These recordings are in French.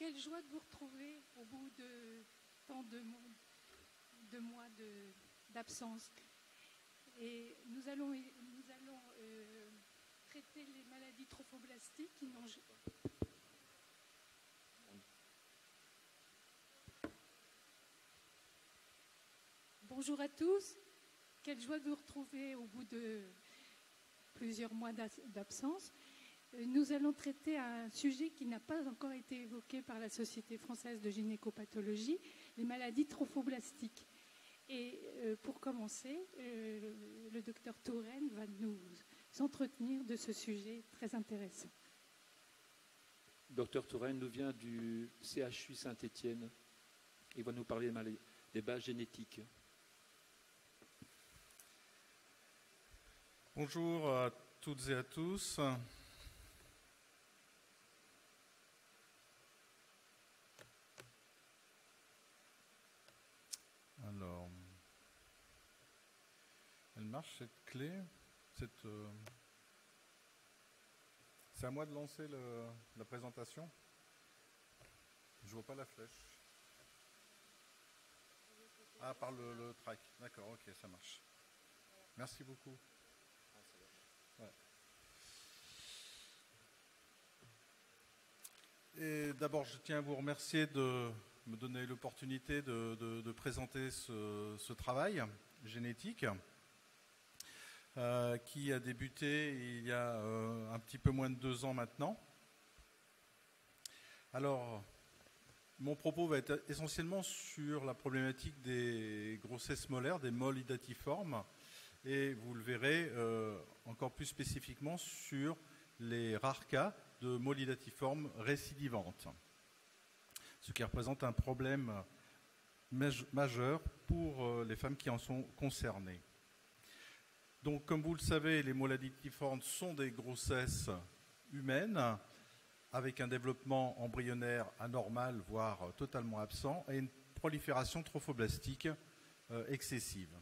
quelle joie de vous retrouver au bout de tant de mois d'absence. Et nous allons traiter les maladies trophoblastiques qui n'ont... Bonjour à tous, quelle joie de vous retrouver au bout de plusieurs mois d'absence. Nous allons traiter un sujet qui n'a pas encore été évoqué par la Société française de gynécopathologie, les maladies trophoblastiques. Et pour commencer, le docteur Touraine va nous entretenir de ce sujet très intéressant. Docteur Touraine nous vient du CHU Saint-Étienne. Il va nous parler des bases génétiques. Bonjour à toutes et à tous. Alors, elle marche cette clé. C'est à moi de lancer la présentation. Je vois pas la flèche. Ah, par le track. D'accord, ok, ça marche. Merci beaucoup. Ouais. Et d'abord, je tiens à vous remercier de me donner l'opportunité de présenter ce travail génétique qui a débuté il y a un petit peu moins de 2 ans maintenant. Alors, mon propos va être essentiellement sur la problématique des grossesses molaires, des moles idatiformes, et vous le verrez encore plus spécifiquement sur les rares cas de moles idatiformes récidivantes, ce qui représente un problème majeur pour les femmes qui en sont concernées. Donc, comme vous le savez, les moles idatiformes sont des grossesses humaines avec un développement embryonnaire anormal, voire totalement absent, et une prolifération trophoblastique excessive.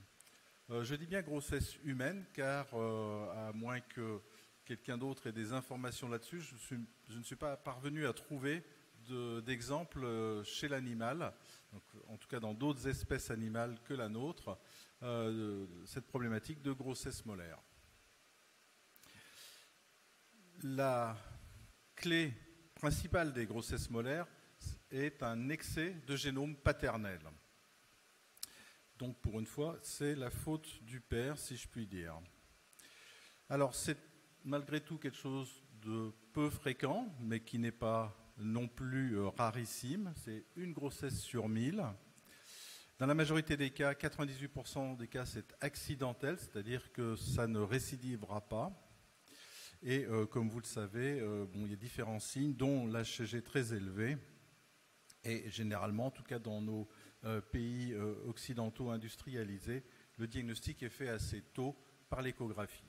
Je dis bien grossesse humaine, car à moins que quelqu'un d'autre ait des informations là-dessus, je ne suis pas parvenu à trouver d'exemples chez l'animal, en tout cas dans d'autres espèces animales que la nôtre, cette problématique de grossesse molaire. La clé principale des grossesses molaires est un excès de génome paternel. Donc pour une fois, c'est la faute du père, si je puis dire. Alors c'est malgré tout quelque chose de peu fréquent, mais qui n'est pas non plus rarissime. C'est une grossesse sur 1000. Dans la majorité des cas, 98% des cas, c'est accidentel, c'est-à-dire que ça ne récidivera pas. Et comme vous le savez, il y a différents signes, dont l'HCG très élevé. Et généralement, en tout cas dans nos pays occidentaux industrialisés, le diagnostic est fait assez tôt par l'échographie.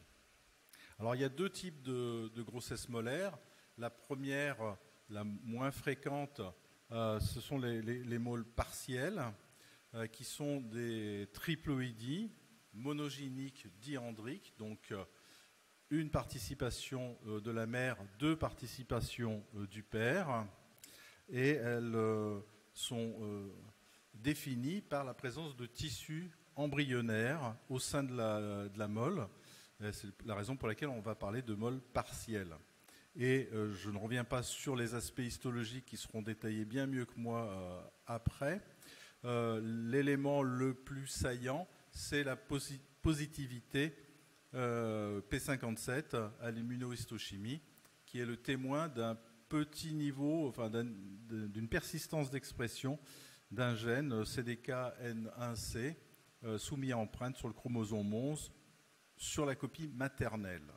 Alors il y a 2 types de grossesse molaire. La première, la moins fréquente, ce sont les moles partiels, qui sont des triploïdies monogyniques diandriques, donc une participation de la mère, 2 participations du père, et elles sont définies par la présence de tissus embryonnaires au sein de la mole. C'est la raison pour laquelle on va parler de mole partiel. Et je ne reviens pas sur les aspects histologiques qui seront détaillés bien mieux que moi après. L'élément le plus saillant, c'est la positivité P57 à l'immunohistochimie, qui est le témoin d'un petit niveau, enfin d'une persistance d'expression d'un gène CDKN1C soumis à empreinte sur le chromosome 11 sur la copie maternelle.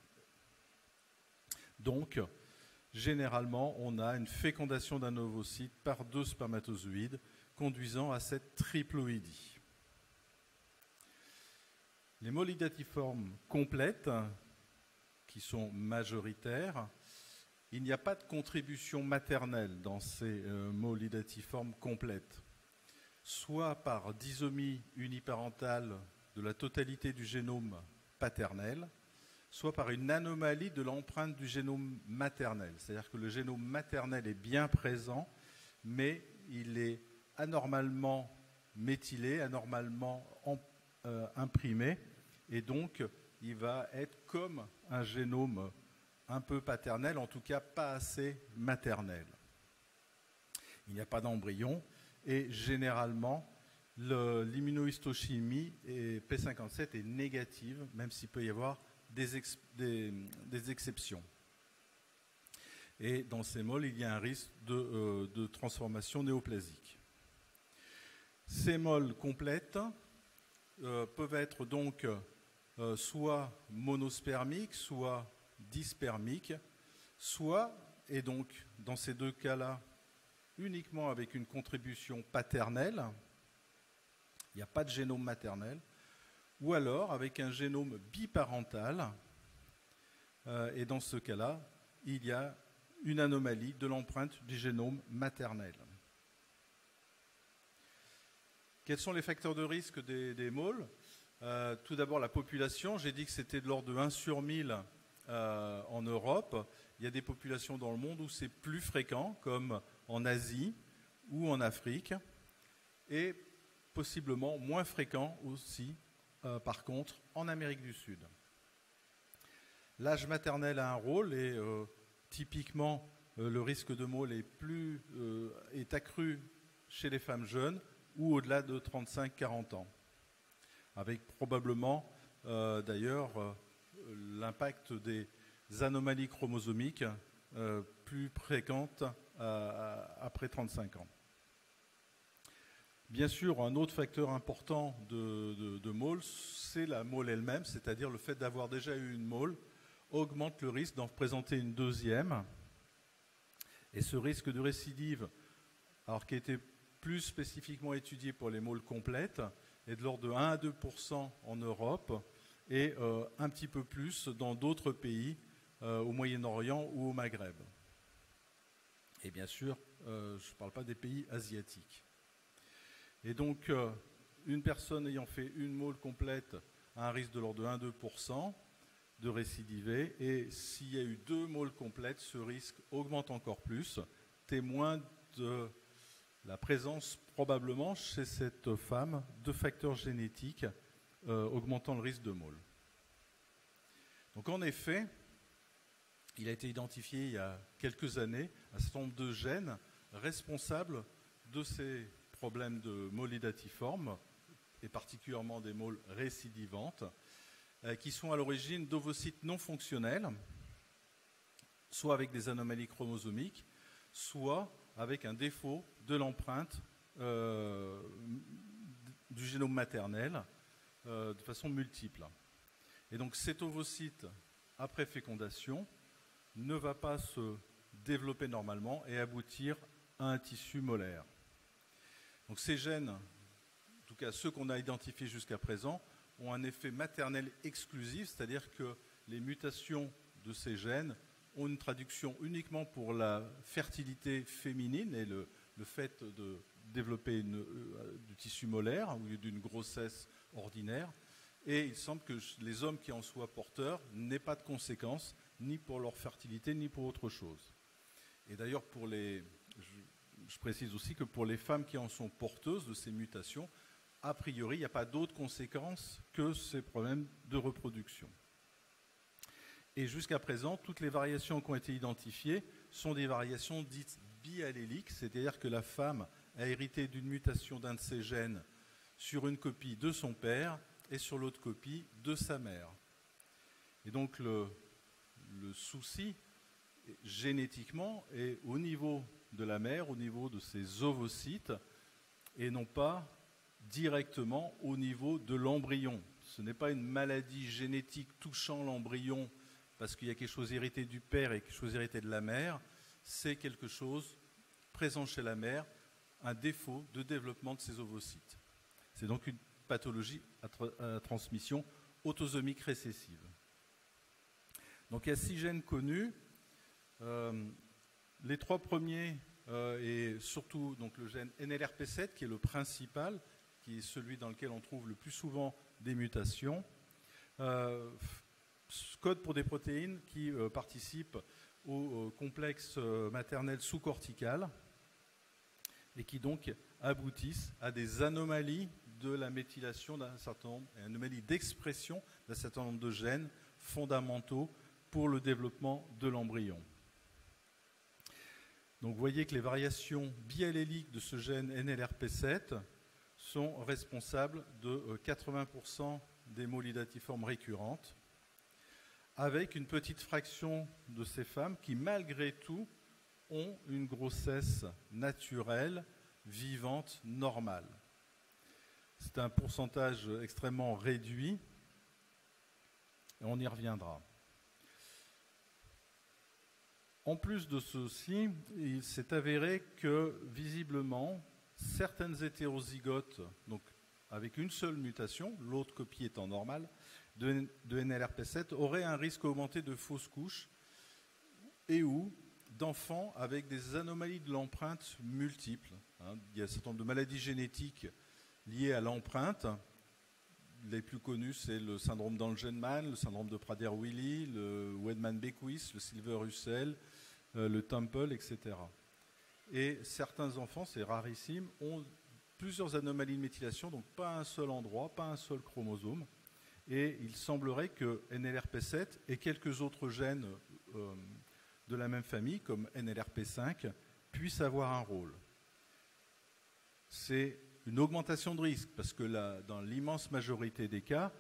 Donc, généralement, on a une fécondation d'un ovocyte par 2 spermatozoïdes, conduisant à cette triploïdie. Les moles idatiformes complètes, qui sont majoritaires, il n'y a pas de contribution maternelle dans ces moles idatiformes complètes, soit par disomie uniparentale de la totalité du génome paternel, soit par une anomalie de l'empreinte du génome maternel. C'est-à-dire que le génome maternel est bien présent, mais il est anormalement méthylé, anormalement imprimé, et donc il va être comme un génome un peu paternel, en tout cas pas assez maternel. Il n'y a pas d'embryon, et généralement, l'immunohistochimie P57 est négative, même s'il peut y avoir des exceptions. Et dans ces moles, il y a un risque de transformation néoplasique. Ces moles complètes peuvent être donc soit monospermiques, soit dispermiques, soit, et donc dans ces deux cas-là, uniquement avec une contribution paternelle, il n'y a pas de génome maternel, ou alors avec un génome biparental, et dans ce cas-là, il y a une anomalie de l'empreinte du génome maternel. Quels sont les facteurs de risque des moles ? Tout d'abord, la population. J'ai dit que c'était de l'ordre de 1 sur 1000 en Europe. Il y a des populations dans le monde où c'est plus fréquent, comme en Asie ou en Afrique, et possiblement moins fréquent aussi, par contre, en Amérique du Sud. L'âge maternel a un rôle et typiquement le risque de mole est accru chez les femmes jeunes ou au-delà de 35-40 ans, avec probablement d'ailleurs l'impact des anomalies chromosomiques plus fréquentes après 35 ans. Bien sûr, un autre facteur important de mole, c'est la mole elle-même, c'est-à-dire le fait d'avoir déjà eu une mole augmente le risque d'en présenter une deuxième. Et ce risque de récidive, alors qui a été plus spécifiquement étudié pour les moles complètes, est de l'ordre de 1 à 2% en Europe et un petit peu plus dans d'autres pays, au Moyen-Orient ou au Maghreb. Et bien sûr, je ne parle pas des pays asiatiques. Et donc, une personne ayant fait une mole complète a un risque de l'ordre de 1 à 2% de récidiver. Et s'il y a eu 2 moles complètes, ce risque augmente encore plus, témoin de la présence probablement chez cette femme de facteurs génétiques augmentant le risque de mole. Donc en effet, il a été identifié il y a quelques années un certain nombre de gènes responsables de ces problèmes de molidatiforme, et particulièrement des moles récidivantes, qui sont à l'origine d'ovocytes non fonctionnels, soit avec des anomalies chromosomiques, soit avec un défaut de l'empreinte du génome maternel de façon multiple. Et donc cet ovocyte, après fécondation, ne va pas se développer normalement et aboutir à un tissu molaire. Donc ces gènes, en tout cas ceux qu'on a identifiés jusqu'à présent, ont un effet maternel exclusif, c'est-à-dire que les mutations de ces gènes ont une traduction uniquement pour la fertilité féminine et le fait de développer du tissu molaire ou d'une grossesse ordinaire. Et il semble que les hommes qui en soient porteurs n'aient pas de conséquences, ni pour leur fertilité, ni pour autre chose. Et d'ailleurs, je précise aussi que pour les femmes qui en sont porteuses de ces mutations, a priori, il n'y a pas d'autres conséquences que ces problèmes de reproduction. Et jusqu'à présent, toutes les variations qui ont été identifiées sont des variations dites bialléliques, c'est-à-dire que la femme a hérité d'une mutation d'un de ses gènes sur une copie de son père et sur l'autre copie de sa mère. Et donc le souci génétiquement est au niveau de la mère, au niveau de ses ovocytes, et non pas directement au niveau de l'embryon. Ce n'est pas une maladie génétique touchant l'embryon parce qu'il y a quelque chose hérité du père et quelque chose hérité de la mère, c'est quelque chose présent chez la mère, un défaut de développement de ses ovocytes. C'est donc une pathologie à transmission autosomique récessive. Donc il y a 6 gènes connus. Les 3 premiers, et surtout donc, le gène NLRP7 qui est le principal, qui est celui dans lequel on trouve le plus souvent des mutations, code pour des protéines qui participent au complexe maternel sous-cortical et qui donc aboutissent à des anomalies de la méthylation d'un certain nombre, anomalies d'expression d'un certain nombre de gènes fondamentaux pour le développement de l'embryon. Donc vous voyez que les variations bialléliques de ce gène NLRP7 sont responsables de 80% des molidatiformes récurrentes, avec une petite fraction de ces femmes qui, malgré tout, ont une grossesse naturelle, vivante, normale. C'est un pourcentage extrêmement réduit, et on y reviendra. En plus de ceci, il s'est avéré que, visiblement, certaines hétérozygotes, donc avec une seule mutation, l'autre copie étant normale, de NLRP7, auraient un risque augmenté de fausses couches et ou d'enfants avec des anomalies de l'empreinte multiples. Il y a un certain nombre de maladies génétiques liées à l'empreinte. Les plus connus, c'est le syndrome d'Angelman, le syndrome de Prader-Willi, le Wedman-Beckwith, le Silver-Russell, le Temple, etc. Et certains enfants, c'est rarissime, ont plusieurs anomalies de méthylation, donc pas un seul endroit, pas un seul chromosome. Et il semblerait que NLRP7 et quelques autres gènes de la même famille, comme NLRP5, puissent avoir un rôle. C'est une augmentation de risque, parce que dans l'immense majorité des cas,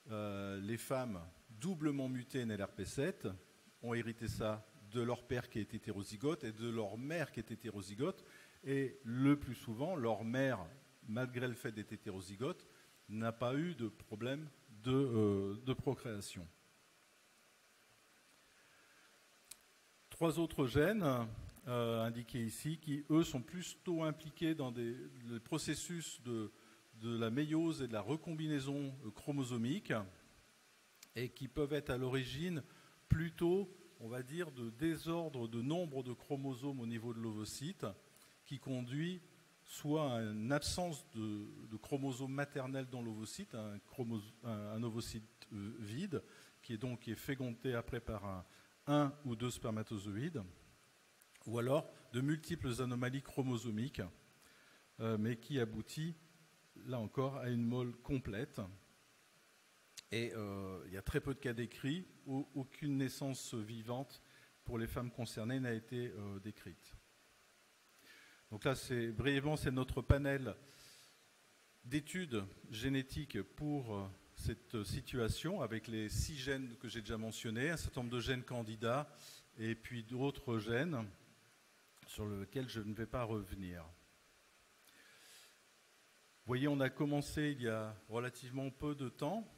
les femmes doublement mutées NLRP7 ont hérité ça de leur père qui est hétérozygote et de leur mère qui est hétérozygote. Et le plus souvent, leur mère, malgré le fait d'être hétérozygote, n'a pas eu de problème de procréation. 3 autres gènes indiqués ici qui, eux, sont plutôt impliqués dans le processus de la méiose et de la recombinaison chromosomique et qui peuvent être à l'origine plutôt, on va dire, de désordre de nombre de chromosomes au niveau de l'ovocyte qui conduit soit à une absence de chromosome maternel dans l'ovocyte, un ovocyte vide, qui est fécondé après par un ou deux spermatozoïdes, ou alors de multiples anomalies chromosomiques, mais qui aboutit, là encore, à une mole complète. Et il y a très peu de cas décrits où aucune naissance vivante pour les femmes concernées n'a été décrite. Donc là, brièvement, c'est notre panel d'études génétiques pour cette situation, avec les 6 gènes que j'ai déjà mentionnés, un certain nombre de gènes candidats, et puis d'autres gènes sur lesquels je ne vais pas revenir. Vous voyez, on a commencé il y a relativement peu de temps.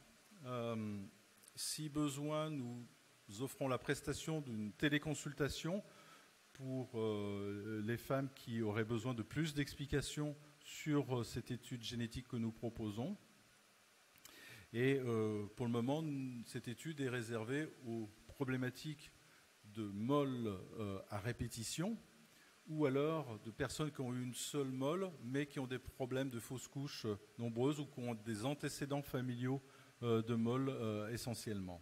Si besoin, nous offrons la prestation d'une téléconsultation pour les femmes qui auraient besoin de plus d'explications sur cette étude génétique que nous proposons. Et pour le moment, cette étude est réservée aux problématiques de mole à répétition ou alors de personnes qui ont eu une seule mole mais qui ont des problèmes de fausses couches nombreuses ou qui ont des antécédents familiaux de mole essentiellement.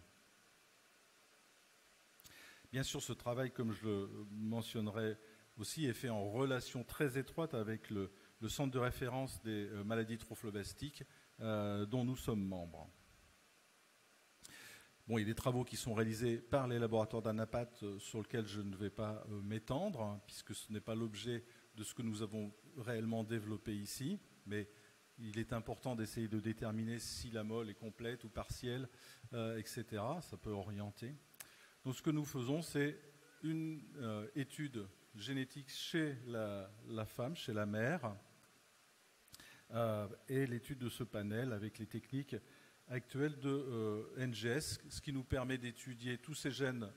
Bien sûr, ce travail, comme je le mentionnerai aussi, est fait en relation très étroite avec le centre de référence des maladies trophoblastiques dont nous sommes membres. Bon, il y a des travaux qui sont réalisés par les laboratoires d'Anapat sur lesquels je ne vais pas m'étendre, puisque ce n'est pas l'objet de ce que nous avons réellement développé ici, mais il est important d'essayer de déterminer si la mole est complète ou partielle, etc. Ça peut orienter. Donc ce que nous faisons, c'est une étude génétique chez la femme, chez la mère, et l'étude de ce panel avec les techniques actuelles de NGS, ce qui nous permet d'étudier tous ces gènes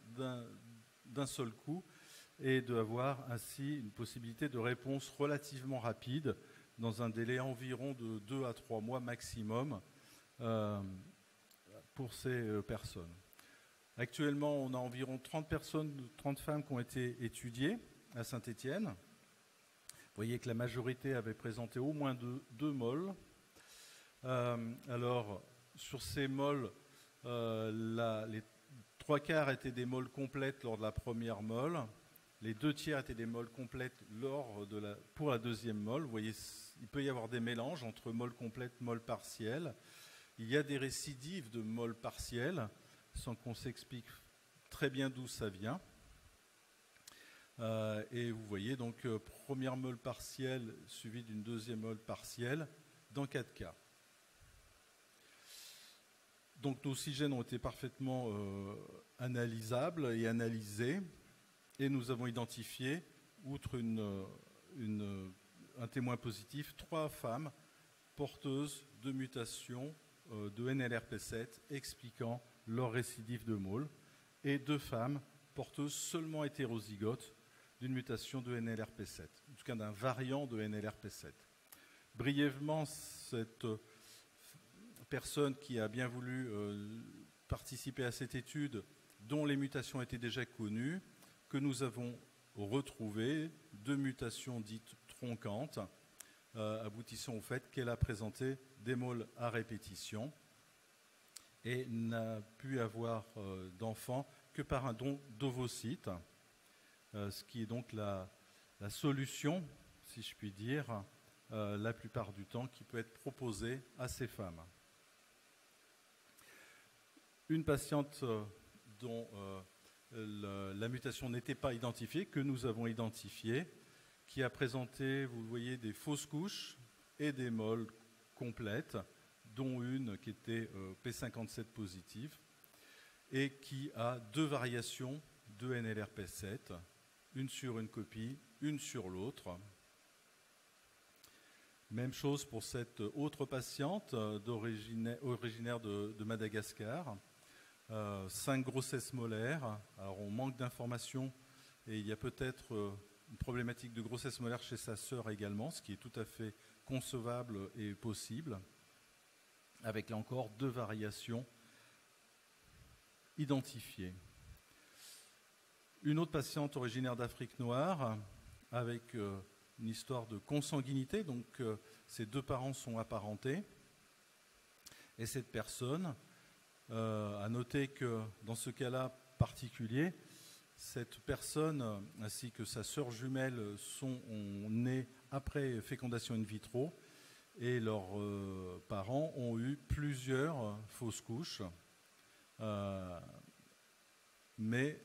d'un seul coup et d'avoir ainsi une possibilité de réponse relativement rapide dans un délai environ de 2 à 3 mois maximum pour ces personnes. Actuellement, on a environ 30 femmes qui ont été étudiées à Saint-Étienne. Vous voyez que la majorité avait présenté au moins 2 moles. Alors, sur ces moles, les 3/4 étaient des moles complètes lors de la première mole, Les 2/3 étaient des moles complètes pour la deuxième mole. Vous voyez, il peut y avoir des mélanges entre moles complètes, moles partielles. Il y a des récidives de moles partielles, sans qu'on s'explique très bien d'où ça vient. Et vous voyez donc première mole partielle suivie d'une deuxième mole partielle dans 4 cas. Donc nos 6 gènes ont été parfaitement analysables et analysés, et nous avons identifié, outre un témoin positif, 3 femmes porteuses de mutations de NLRP7 expliquant leur récidive de mole, et 2 femmes porteuses seulement hétérozygotes d'une mutation de NLRP7, en tout cas d'un variant de NLRP7. Brièvement, cette personne qui a bien voulu participer à cette étude, dont les mutations étaient déjà connues, que nous avons retrouvées, 2 mutations dites tronquantes, aboutissant au fait qu'elle a présenté des moles à répétition et n'a pu avoir d'enfant que par un don d'ovocytes, ce qui est donc la solution, si je puis dire, la plupart du temps, qui peut être proposée à ces femmes. Une patiente dont la mutation n'était pas identifiée, que nous avons identifiée, qui a présenté, vous le voyez, des fausses couches et des moles complètes, dont une qui était P57 positive, et qui a 2 variations de NLRP7, une sur une copie, une sur l'autre. Même chose pour cette autre patiente originaire de Madagascar. 5 grossesses molaires. Alors on manque d'informations et il y a peut-être une problématique de grossesse molaire chez sa sœur également, ce qui est tout à fait concevable et possible, avec là encore 2 variations identifiées. Une autre patiente originaire d'Afrique noire avec une histoire de consanguinité, donc ses 2 parents sont apparentés. Et cette personne a noté que dans ce cas-là particulier, cette personne ainsi que sa sœur jumelle sont nés après fécondation in vitro et leurs parents ont eu plusieurs fausses couches, mais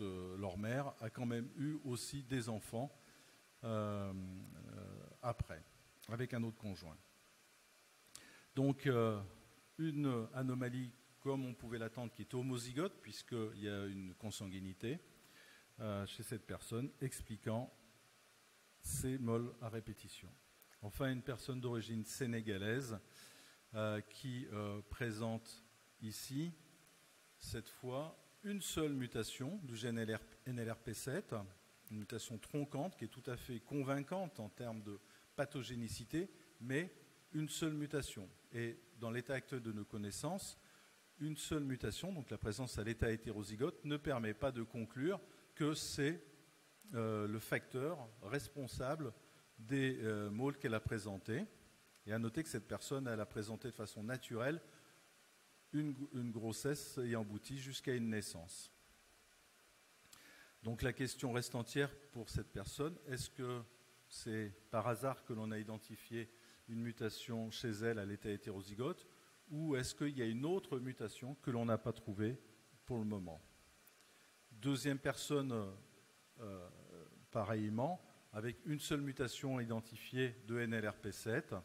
leur mère a quand même eu aussi des enfants après, avec un autre conjoint. Donc, une anomalie, comme on pouvait l'attendre, qui est homozygote, puisqu'il y a une consanguinité chez cette personne, expliquant ces moles à répétition. Enfin, une personne d'origine sénégalaise qui présente ici, cette fois, une seule mutation du gène NLRP7, une mutation tronquante qui est tout à fait convaincante en termes de pathogénicité, mais une seule mutation. Et dans l'état actuel de nos connaissances, une seule mutation, donc la présence à l'état hétérozygote, ne permet pas de conclure que c'est le facteur responsable des moles qu'elle a présentés. Et à noter que cette personne, elle a présenté de façon naturelle une grossesse ayant abouti jusqu'à une naissance. Donc la question reste entière pour cette personne. Est-ce que c'est par hasard que l'on a identifié une mutation chez elle à l'état hétérozygote, ou est-ce qu'il y a une autre mutation que l'on n'a pas trouvée pour le moment? Deuxième personne, pareillement, avec une seule mutation identifiée de NLRP7,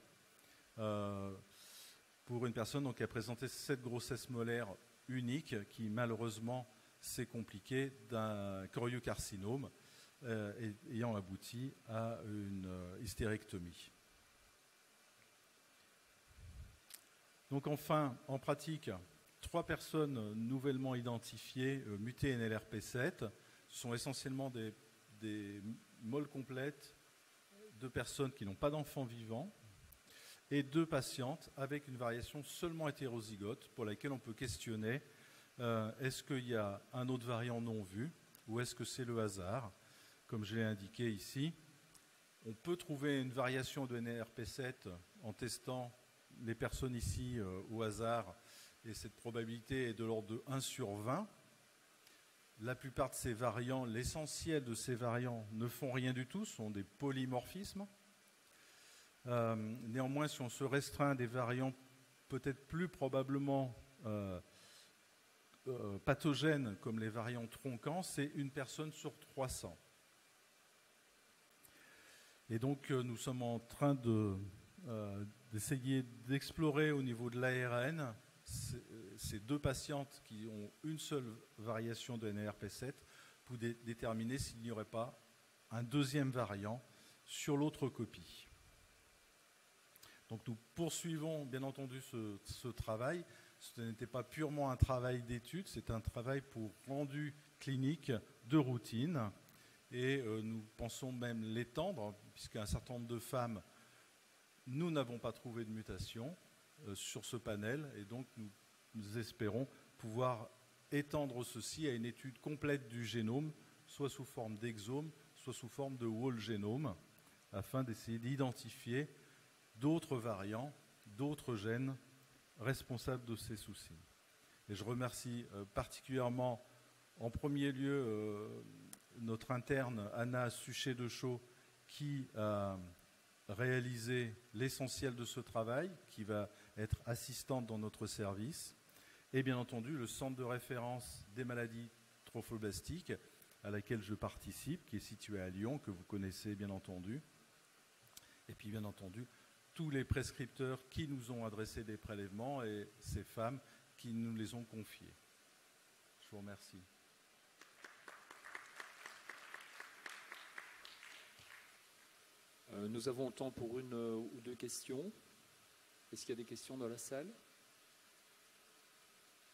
pour une personne donc, qui a présenté cette grossesse molaire unique, qui malheureusement s'est compliquée d'un choriocarcinome, ayant abouti à une hystérectomie. Donc enfin, en pratique, 3 personnes nouvellement identifiées mutées NLRP7 sont essentiellement des moles complètes de personnes qui n'ont pas d'enfants vivants et 2 patientes avec une variation seulement hétérozygote pour laquelle on peut questionner est-ce qu'il y a un autre variant non vu ou est-ce que c'est le hasard? Comme je l'ai indiqué ici, on peut trouver une variation de NLRP7 en testant les personnes ici au hasard, et cette probabilité est de l'ordre de 1 sur 20. La plupart de ces variants, l'essentiel de ces variants ne font rien du tout, sont des polymorphismes. Néanmoins, si on se restreint à des variants peut-être plus probablement pathogènes comme les variants tronquants, c'est une personne sur 300. Et donc nous sommes en train d'essayer d'explorer au niveau de l'ARN ces deux patientes qui ont une seule variation de NRP7 pour déterminer s'il n'y aurait pas un deuxième variant sur l'autre copie. Donc nous poursuivons bien entendu ce travail. Ce n'était pas purement un travail d'étude, c'est un travail pour rendu clinique de routine. Et nous pensons même l'étendre, puisqu'un certain nombre de femmes, nous n'avons pas trouvé de mutation sur ce panel. Et donc nous espérons pouvoir étendre ceci à une étude complète du génome, soit sous forme d'exome, soit sous forme de whole génome, afin d'essayer d'identifier d'autres variants, d'autres gènes responsables de ces soucis. Et je remercie particulièrement, en premier lieu, notre interne Anna Suchet-Deschaux, qui a réalisé l'essentiel de ce travail, qui va être assistante dans notre service, et bien entendu le centre de référence des maladies trophoblastiques, à laquelle je participe, qui est situé à Lyon, que vous connaissez bien entendu, et puis bien entendu tous les prescripteurs qui nous ont adressé des prélèvements et ces femmes qui nous les ont confiés. Je vous remercie. Nous avons le temps pour une ou deux questions. Est-ce qu'il y a des questions dans la salle?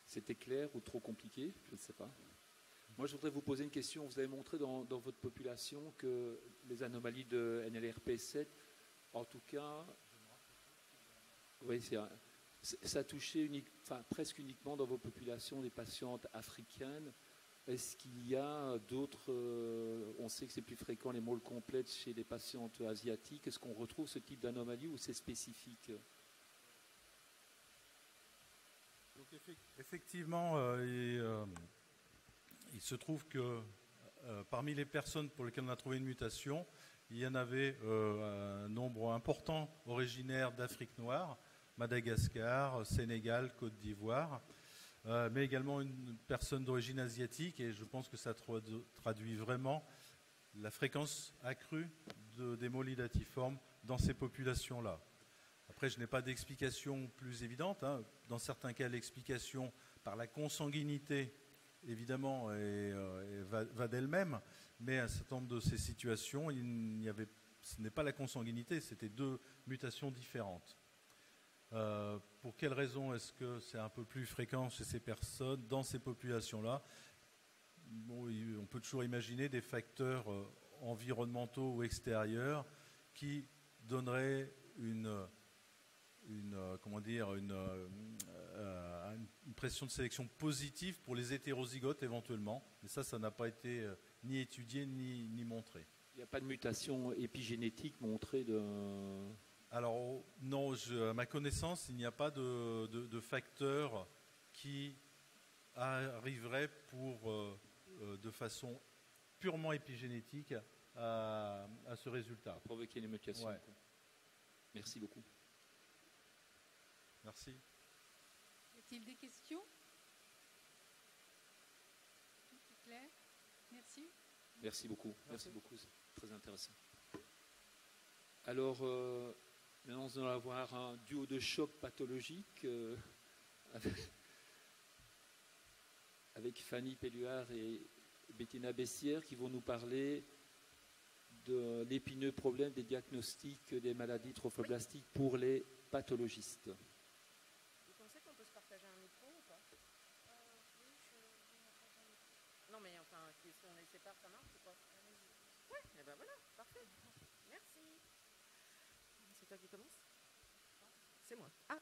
C'était clair ou trop compliqué? Je ne sais pas. Moi, je voudrais vous poser une question. Vous avez montré dans votre population que les anomalies de NLRP7, en tout cas, oui, ça a touché presque uniquement dans vos populations des patientes africaines. Est-ce qu'il y a d'autres, on sait que c'est plus fréquent les mâles complètes chez les patientes asiatiques, est-ce qu'on retrouve ce type d'anomalie ou c'est spécifique? Donc, effectivement, il se trouve que parmi les personnes pour lesquelles on a trouvé une mutation, il y en avait un nombre important originaire d'Afrique noire, Madagascar, Sénégal, Côte d'Ivoire, mais également une personne d'origine asiatique, et je pense que ça traduit vraiment la fréquence accrue des molydatiformes dans ces populations-là. Après, je n'ai pas d'explication plus évidente. Dans certains cas, l'explication par la consanguinité, évidemment, va d'elle-même, mais à un certain nombre de ces situations, ce n'est pas la consanguinité, c'était deux mutations différentes. Pour quelles raisons est-ce que c'est un peu plus fréquent chez ces personnes, dans ces populations-là? Bon, on peut toujours imaginer des facteurs environnementaux ou extérieurs qui donneraient une pression de sélection positive pour les hétérozygotes éventuellement. Mais ça n'a pas été ni étudié ni montré. Il n'y a pas de mutation épigénétique montrée de... Alors non, à ma connaissance, il n'y a pas de facteur qui arriverait de façon purement épigénétique à ce résultat. Provoquer une mutation. Ouais. Merci beaucoup. Merci. Y a-t-il des questions? Tout est clair? Merci. Merci beaucoup. Merci beaucoup, c'est très intéressant. Alors, maintenant, nous allons avoir un duo de choc pathologique avec Fanny Pelluard et Bettina Bessière qui vont nous parler de l'épineux problème des diagnostics des maladies trophoblastiques pour les pathologistes. Vous pensez qu'on peut se partager un micro ou pas? Oui, non, mais enfin, si on les sépare, ça marche ou pas? Oui, et ben voilà, parfait. Merci. C'est toi qui commence? C'est moi. Ah.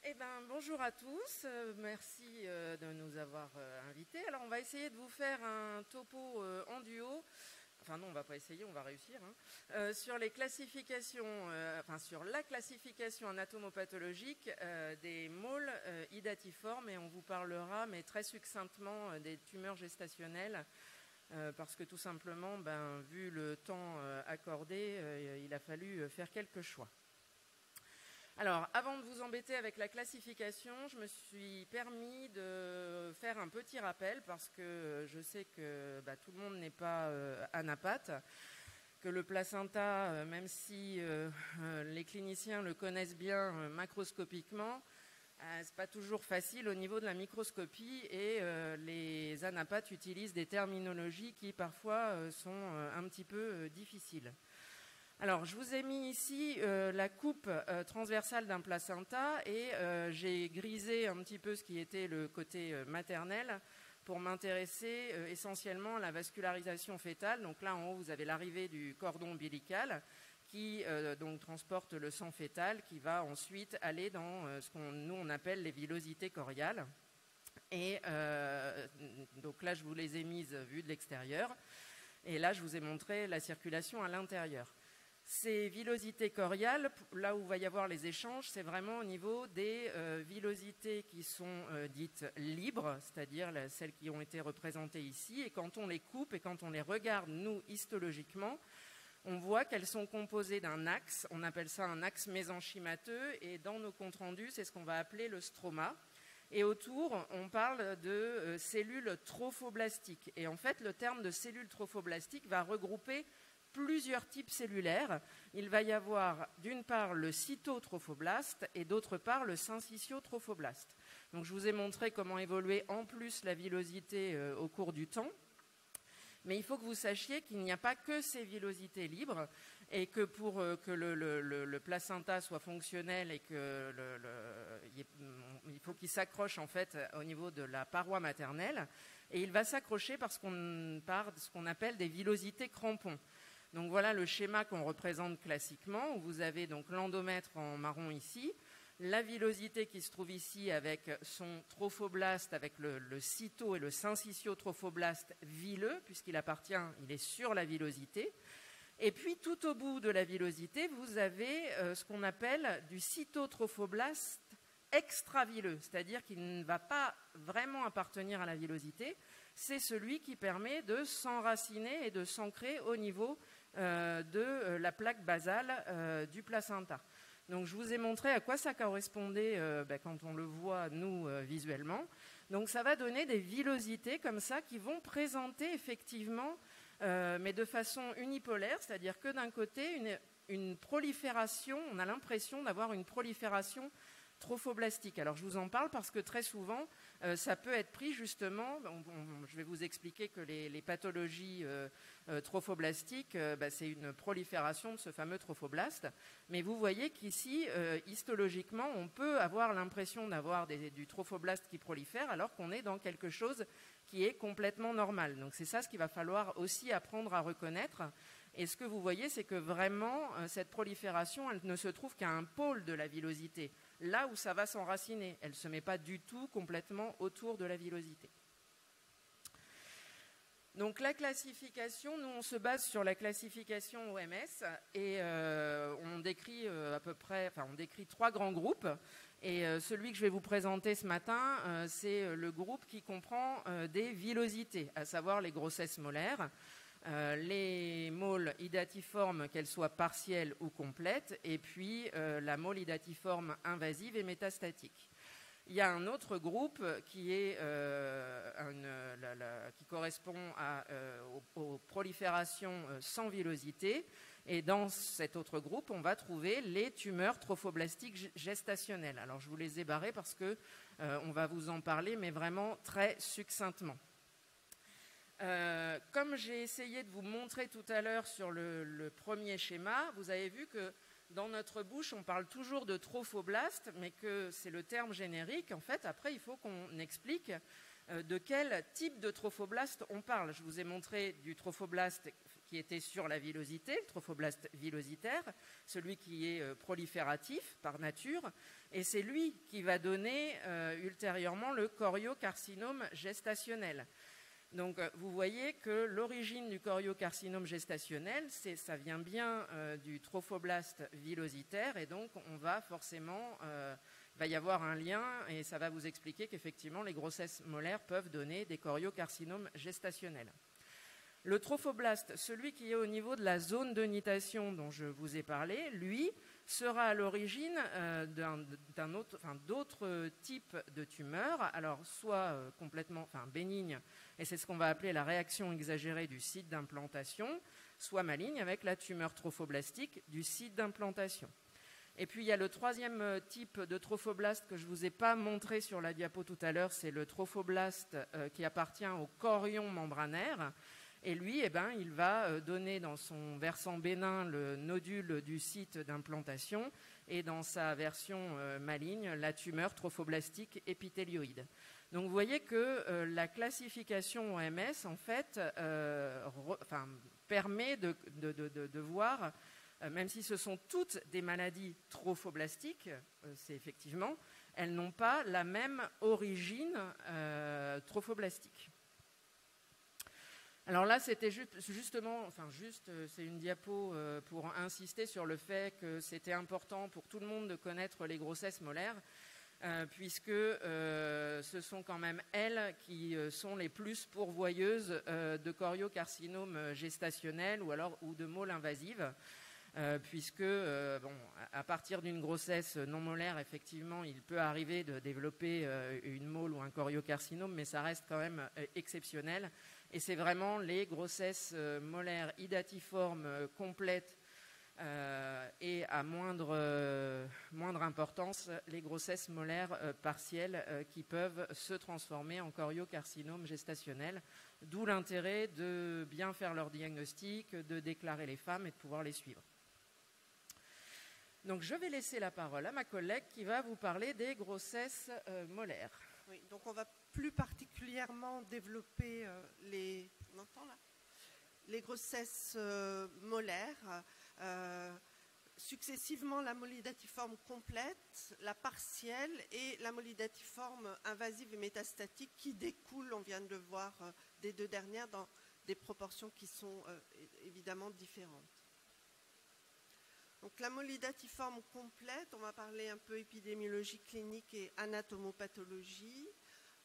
Eh bien, bonjour à tous. Merci de nous avoir invités. Alors, on va essayer de vous faire un topo en duo Enfin non, on ne va pas essayer, on va réussir. Sur les classifications, sur la classification anatomopathologique des môles idatiformes, et on vous parlera, mais très succinctement, des tumeurs gestationnelles, parce que tout simplement, vu le temps accordé, il a fallu faire quelques choix. Alors, avant de vous embêter avec la classification, je me suis permis de faire un petit rappel parce que je sais que tout le monde n'est pas anapathe, que le placenta, même si les cliniciens le connaissent bien macroscopiquement, c'est pas toujours facile au niveau de la microscopie et les anapathes utilisent des terminologies qui parfois sont un petit peu difficiles. Alors, je vous ai mis ici la coupe transversale d'un placenta et j'ai grisé un petit peu ce qui était le côté maternel pour m'intéresser essentiellement à la vascularisation fœtale. Donc là, en haut, vous avez l'arrivée du cordon ombilical qui donc transporte le sang fœtal qui va ensuite aller dans ce qu'on appelle les villosités choriales. Et donc là, je vous les ai mises vues de l'extérieur. Et là, je vous ai montré la circulation à l'intérieur. Ces villosités choriales, là où il va y avoir les échanges, c'est vraiment au niveau des villosités qui sont dites libres, c'est-à-dire celles qui ont été représentées ici. Et quand on les coupe et quand on les regarde, nous, histologiquement, on voit qu'elles sont composées d'un axe. On appelle ça un axe mésenchymateux. Et dans nos comptes rendus, c'est ce qu'on va appeler le stroma. Et autour, on parle de cellules trophoblastiques. Et en fait, le terme de cellules trophoblastiques va regrouper plusieurs types cellulaires. Il va y avoir d'une part le cytotrophoblaste et d'autre part le syncytiotrophoblaste. Donc je vous ai montré comment évoluer en plus la villosité au cours du temps. Mais il faut que vous sachiez qu'il n'y a pas que ces villosités libres et que pour que le placenta soit fonctionnel et que il faut qu'il s'accroche en fait au niveau de la paroi maternelle. Et il va s'accrocher parce qu'on part de ce qu'on appelle des villosités crampons. Donc voilà le schéma qu'on représente classiquement, où vous avez donc l'endomètre en marron ici, la villosité qui se trouve ici avec son trophoblaste, avec le cyto et le syncytiotrophoblaste villeux, puisqu'il est sur la villosité. Et puis tout au bout de la villosité, vous avez ce qu'on appelle du cytotrophoblaste extravilleux, c'est-à-dire qu'il ne va pas vraiment appartenir à la villosité, c'est celui qui permet de s'enraciner et de s'ancrer au niveau de la plaque basale du placenta. Donc je vous ai montré à quoi ça correspondait quand on le voit nous visuellement. Donc ça va donner des villosités comme ça qui vont présenter effectivement, mais de façon unipolaire, c'est-à-dire que d'un côté une prolifération, on a l'impression d'avoir une prolifération trophoblastique. Alors je vous en parle parce que très souvent ça peut être pris justement, je vais vous expliquer que les pathologies trophoblastiques, c'est une prolifération de ce fameux trophoblaste, mais vous voyez qu'ici histologiquement on peut avoir l'impression d'avoir du trophoblaste qui prolifère alors qu'on est dans quelque chose qui est complètement normal. Donc c'est ça ce qu'il va falloir aussi apprendre à reconnaître. Et ce que vous voyez, c'est que vraiment, cette prolifération, elle ne se trouve qu'à un pôle de la villosité, là où ça va s'enraciner. Elle ne se met pas du tout complètement autour de la villosité. Donc la classification, nous on se base sur la classification OMS et on décrit on décrit 3 grands groupes. Et celui que je vais vous présenter ce matin, c'est le groupe qui comprend des villosités, à savoir les grossesses molaires. Les môles idatiformes, qu'elles soient partielles ou complètes, et puis la môle idatiforme invasive et métastatique. Il y a un autre groupe qui est qui correspond aux proliférations sans villosité, et dans cet autre groupe, on va trouver les tumeurs trophoblastiques gestationnelles. Alors je vous les ai barrées parce que on va vous en parler, mais vraiment très succinctement. Comme j'ai essayé de vous montrer tout à l'heure sur le premier schéma, vous avez vu que dans notre bouche, on parle toujours de trophoblaste, mais que c'est le terme générique. En fait, après, il faut qu'on explique de quel type de trophoblaste on parle. Je vous ai montré du trophoblaste qui était sur la villosité, le trophoblaste villositaire, celui qui est prolifératif par nature, et c'est lui qui va donner ultérieurement le choriocarcinome gestationnel. Donc, vous voyez que l'origine du choriocarcinome gestationnel, ça vient bien du trophoblaste villositaire, et donc on va forcément, va y avoir un lien, et ça va vous expliquer qu'effectivement les grossesses molaires peuvent donner des choriocarcinomes gestationnels. Le trophoblaste, celui qui est au niveau de la zone de nitation dont je vous ai parlé, lui, sera à l'origine d'autres types de tumeurs, alors soit complètement bénignes, et c'est ce qu'on va appeler la réaction exagérée du site d'implantation, soit maligne avec la tumeur trophoblastique du site d'implantation. Et puis il y a le troisième type de trophoblaste que je ne vous ai pas montré sur la diapo tout à l'heure, c'est le trophoblaste qui appartient au chorion membranaire. Et lui, il va donner dans son versant bénin le nodule du site d'implantation et dans sa version maligne, la tumeur trophoblastique épithélioïde. Donc vous voyez que la classification OMS, en fait, permet de voir, même si ce sont toutes des maladies trophoblastiques, c'est effectivement, elles n'ont pas la même origine trophoblastique. Alors là, c'était c'est une diapo pour insister sur le fait que c'était important pour tout le monde de connaître les grossesses molaires, puisque ce sont quand même elles qui sont les plus pourvoyeuses de choriocarcinome gestationnel ou de moles invasives. Puisque à partir d'une grossesse non molaire, effectivement, il peut arriver de développer une mole ou un choriocarcinome, mais ça reste quand même exceptionnel. Et c'est vraiment les grossesses molaires idatiformes complètes et à moindre importance, les grossesses molaires partielles qui peuvent se transformer en choriocarcinome gestationnel, d'où l'intérêt de bien faire leur diagnostic, de déclarer les femmes et de pouvoir les suivre. Donc je vais laisser la parole à ma collègue qui va vous parler des grossesses molaires. Oui, donc on va plus particulièrement développer les grossesses molaires, successivement la molydatiforme complète, la partielle et la molydatiforme invasive et métastatique qui découlent, on vient de le voir, des deux dernières dans des proportions qui sont évidemment différentes. Donc la molydatiforme complète, on va parler un peu épidémiologie clinique et anatomopathologie.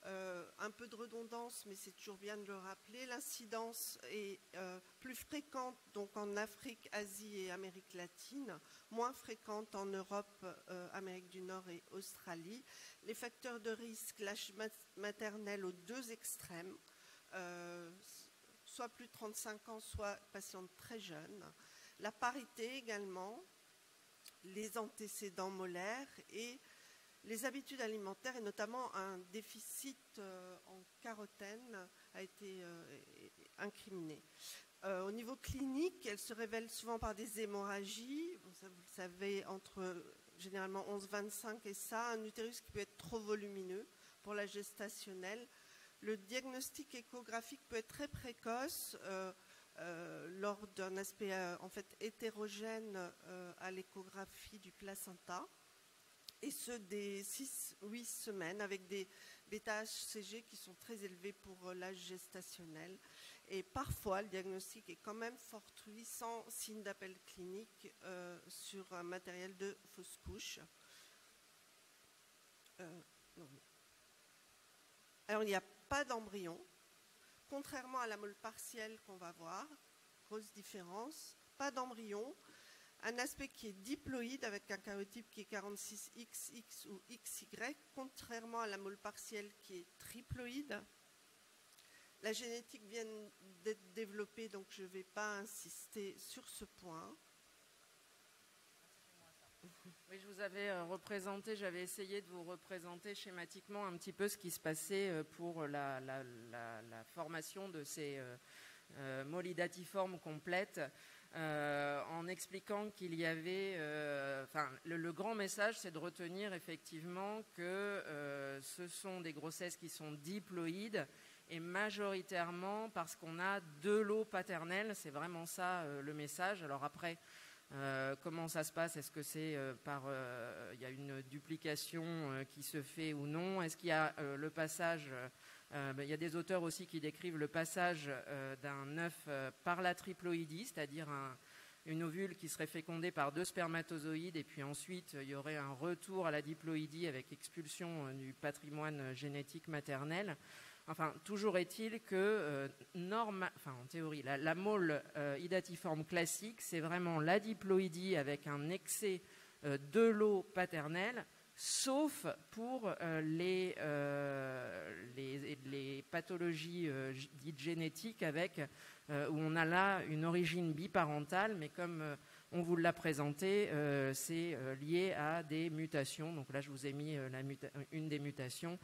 Un peu de redondance, mais c'est toujours bien de le rappeler. L'incidence est plus fréquente donc en Afrique, Asie et Amérique latine, moins fréquente en Europe, Amérique du Nord et Australie. Les facteurs de risque, l'âge maternel aux deux extrêmes, soit plus de 35 ans, soit patiente très jeune. La parité également, les antécédents molaires et les habitudes alimentaires, et notamment un déficit en carotène a été incriminé. Au niveau clinique, elle se révèle souvent par des hémorragies, ça, vous le savez, entre généralement 11-25 et ça, un utérus qui peut être trop volumineux pour la gestationnelle. Le diagnostic échographique peut être très précoce, lors d'un aspect en fait hétérogène à l'échographie du placenta, et ce dès 6-8 semaines avec des bêta-HCG qui sont très élevés pour l'âge gestationnel. Et parfois, le diagnostic est quand même fortuit sans signe d'appel clinique sur un matériel de fausse couche. Alors, il n'y a pas d'embryon. Contrairement à la mole partielle qu'on va voir, grosse différence, pas d'embryon, un aspect qui est diploïde avec un karyotype qui est 46XX ou XY, contrairement à la mole partielle qui est triploïde. La génétique vient d'être développée, donc je ne vais pas insister sur ce point. Oui, je vous avais représenté, j'avais essayé de vous représenter schématiquement un petit peu ce qui se passait pour la formation de ces molydatiformes complètes, en expliquant qu'il y avait... le grand message, c'est de retenir effectivement que ce sont des grossesses qui sont diploïdes, et majoritairement parce qu'on a de l'eau paternelle, c'est vraiment ça le message. Alors après... comment ça se passe? Est-ce que c'est il y a une duplication qui se fait ou non? Est-ce qu'il y a le passage Il y a des auteurs aussi qui décrivent le passage d'un œuf par la triploïdie, c'est-à-dire une ovule qui serait fécondée par 2 spermatozoïdes, et puis ensuite il y aurait un retour à la diploïdie avec expulsion du patrimoine génétique maternel. Enfin, toujours est-il que, en théorie, la mole idatiforme classique, c'est vraiment la diploïdie avec un excès de l'eau paternelle, sauf pour les pathologies dites génétiques où on a là une origine biparentale, mais comme on vous l'a présenté, c'est lié à des mutations. Donc là, je vous ai mis une des mutations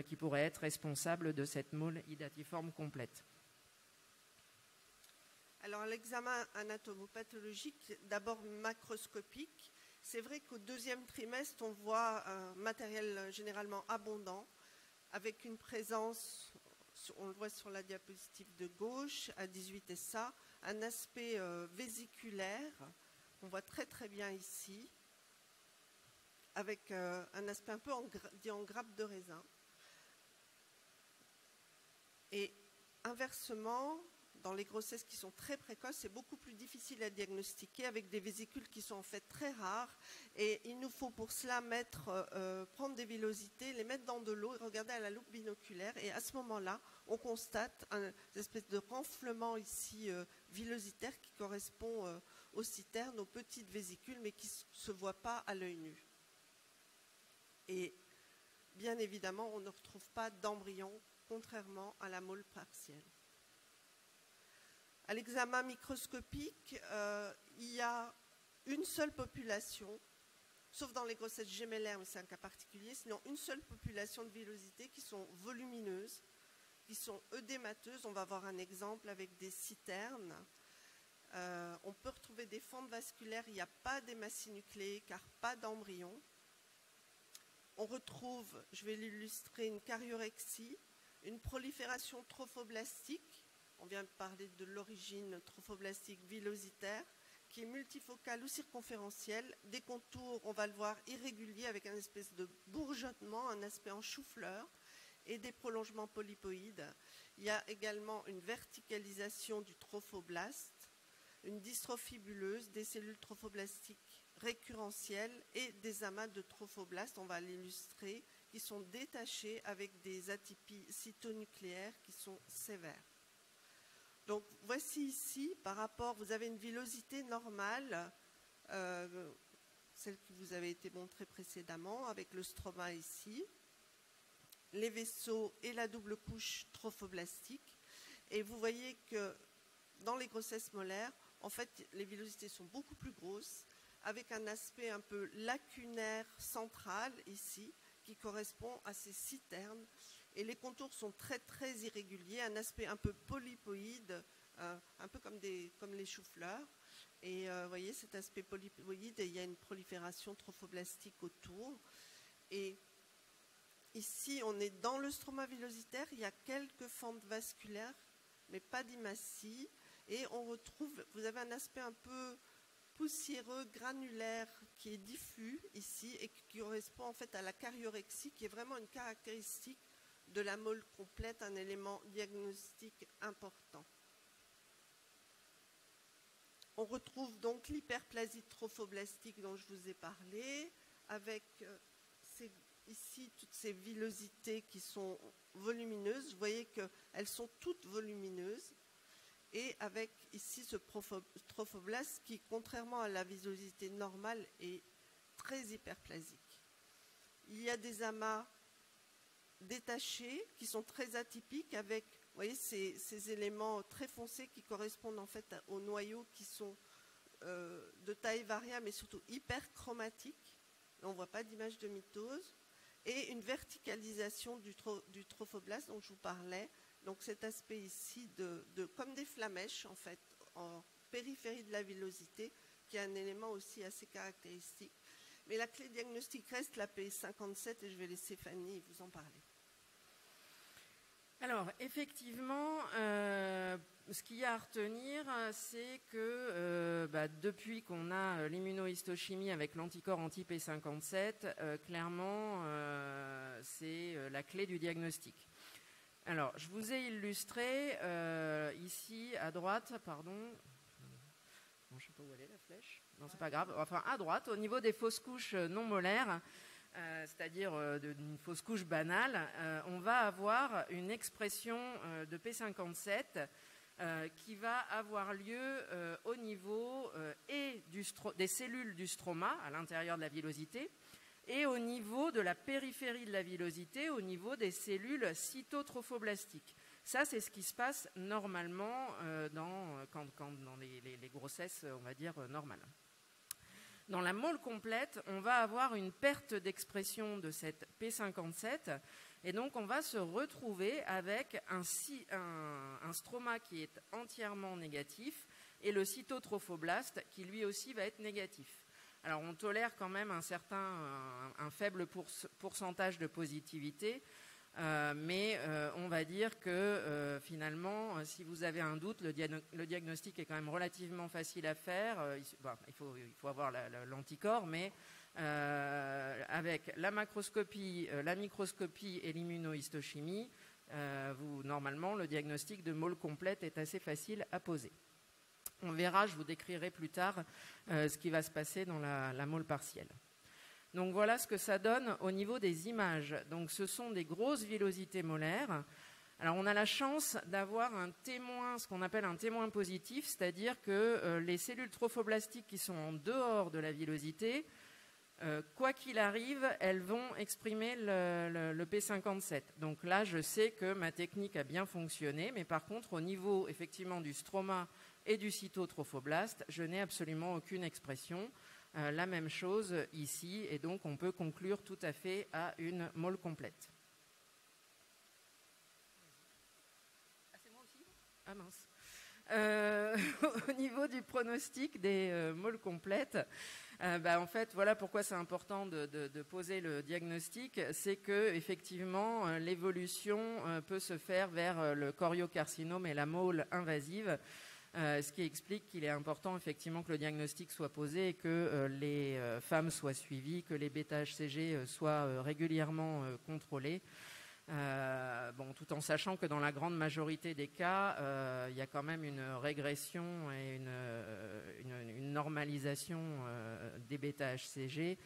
qui pourrait être responsable de cette mole idatiforme complète. Alors, l'examen anatomopathologique, d'abord macroscopique, c'est vrai qu'au 2e trimestre, on voit un matériel généralement abondant, avec une présence, on le voit sur la diapositive de gauche, à 18 SA, un aspect vésiculaire, qu'on voit très très bien ici, avec un aspect un peu dit en grappe de raisin. Et inversement, dans les grossesses qui sont très précoces, c'est beaucoup plus difficile à diagnostiquer avec des vésicules qui sont en fait très rares. Et il nous faut pour cela prendre des villosités, les mettre dans de l'eau et regarder à la loupe binoculaire. Et à ce moment-là, on constate une espèce de renflement ici villositaire qui correspond aux citernes, aux petites vésicules, mais qui ne se voient pas à l'œil nu. Et bien évidemment, on ne retrouve pas d'embryon, contrairement à la mole partielle. À l'examen microscopique, il y a une seule population, sauf dans les grossesses gémellaires, mais c'est un cas particulier, sinon une seule population de villosités qui sont volumineuses, qui sont œdémateuses. On va voir un exemple avec des citernes. On peut retrouver des fentes vasculaires, il n'y a pas d'hématie nucléée car pas d'embryon. On retrouve, je vais l'illustrer, une cariorexie, une prolifération trophoblastique. On vient de parler de l'origine trophoblastique villositaire, qui est multifocale ou circonférentielle. Des contours, on va le voir, irréguliers avec un espèce de bourgeonnement, un aspect en chou-fleur, et des prolongements polypoïdes. Il y a également une verticalisation du trophoblaste, une dystrophie bulleuse, des cellules trophoblastiques récurrentielles et des amas de trophoblastes, on va l'illustrer, qui sont détachés avec des atypies cytonucléaires qui sont sévères. Donc voici ici, par rapport, vous avez une villosité normale, celle qui vous avait été montrée précédemment, avec le stroma ici, les vaisseaux et la double couche trophoblastique. Et vous voyez que dans les grossesses molaires, en fait, les villosités sont beaucoup plus grosses, avec un aspect un peu lacunaire central ici, qui correspond à ces citernes. Et les contours sont très très irréguliers, un aspect un peu polypoïde, un peu comme les choux-fleurs. Et vous voyez cet aspect polypoïde, et il y a une prolifération trophoblastique autour. Et ici, on est dans le stroma villositaire, il y a quelques fentes vasculaires, mais pas d'hématie. Et on retrouve, vous avez un aspect un peu poussiéreux, granulaire, qui est diffus ici, et qui correspond en fait à la cariorexie, qui est vraiment une caractéristique de la mole complète, un élément diagnostique important. On retrouve donc l'hyperplasie trophoblastique dont je vous ai parlé, avec ici toutes ces villosités qui sont volumineuses. Vous voyez qu'elles sont toutes volumineuses. Et avec ici ce trophoblaste qui, contrairement à la villosité normale, est très hyperplasique. Il y a des amas détachés qui sont très atypiques avec, vous voyez, ces éléments très foncés qui correspondent en fait aux noyaux qui sont de taille variable mais surtout hyperchromatiques. Là, on ne voit pas d'image de mitose. Et une verticalisation du trophoblaste dont je vous parlais. Donc cet aspect ici comme des flamèches en fait en périphérie de la villosité, qui est un élément aussi assez caractéristique. Mais la clé diagnostique reste la P57 et je vais laisser Fanny vous en parler. Alors effectivement, ce qu'il y a à retenir, c'est que depuis qu'on a l'immunohistochimie avec l'anticorps anti-P57, clairement c'est la clé du diagnostic. Alors, je vous ai illustré ici à droite, pardon. Non, je ne sais pas où elle est la flèche. Non, c'est pas grave. Enfin, à droite, au niveau des fausses couches non molaires, c'est-à-dire d'une fausse couche banale, on va avoir une expression de P57 qui va avoir lieu au niveau des cellules du stroma à l'intérieur de la villosité et au niveau de la périphérie de la villosité, au niveau des cellules cytotrophoblastiques. Ça, c'est ce qui se passe normalement dans les grossesses, on va dire, normales. Dans la mole complète, on va avoir une perte d'expression de cette P57 et donc on va se retrouver avec un stroma qui est entièrement négatif et le cytotrophoblaste qui lui aussi va être négatif. Alors on tolère quand même un faible pourcentage de positivité, mais on va dire que finalement, si vous avez un doute, le diagnostic est quand même relativement facile à faire. Il faut avoir l'anticorps, mais avec la macroscopie, la microscopie et l'immunohistochimie, normalement, le diagnostic de mole complète est assez facile à poser. On verra, je vous décrirai plus tard ce qui va se passer dans la mole partielle. Donc voilà ce que ça donne au niveau des images. Donc ce sont des grosses villosités molaires. Alors on a la chance d'avoir un témoin, ce qu'on appelle un témoin positif, c'est-à-dire que les cellules trophoblastiques qui sont en dehors de la villosité, quoi qu'il arrive, elles vont exprimer le P57. Donc là, je sais que ma technique a bien fonctionné, mais par contre, au niveau effectivement du stroma et du cytotrophoblaste, je n'ai absolument aucune expression. La même chose ici, et donc on peut conclure tout à fait à une mole complète. Ah, c'est moi aussi ? Ah mince. Au niveau du pronostic des moles complètes, en fait, voilà pourquoi c'est important de poser le diagnostic, c'est que effectivement l'évolution peut se faire vers le choriocarcinome et la mole invasive. Ce qui explique qu'il est important effectivement que le diagnostic soit posé et que les femmes soient suivies, que les bêta-HCG soient régulièrement contrôlés, tout en sachant que dans la grande majorité des cas, il y a quand même une régression et une normalisation des bêta-HCG,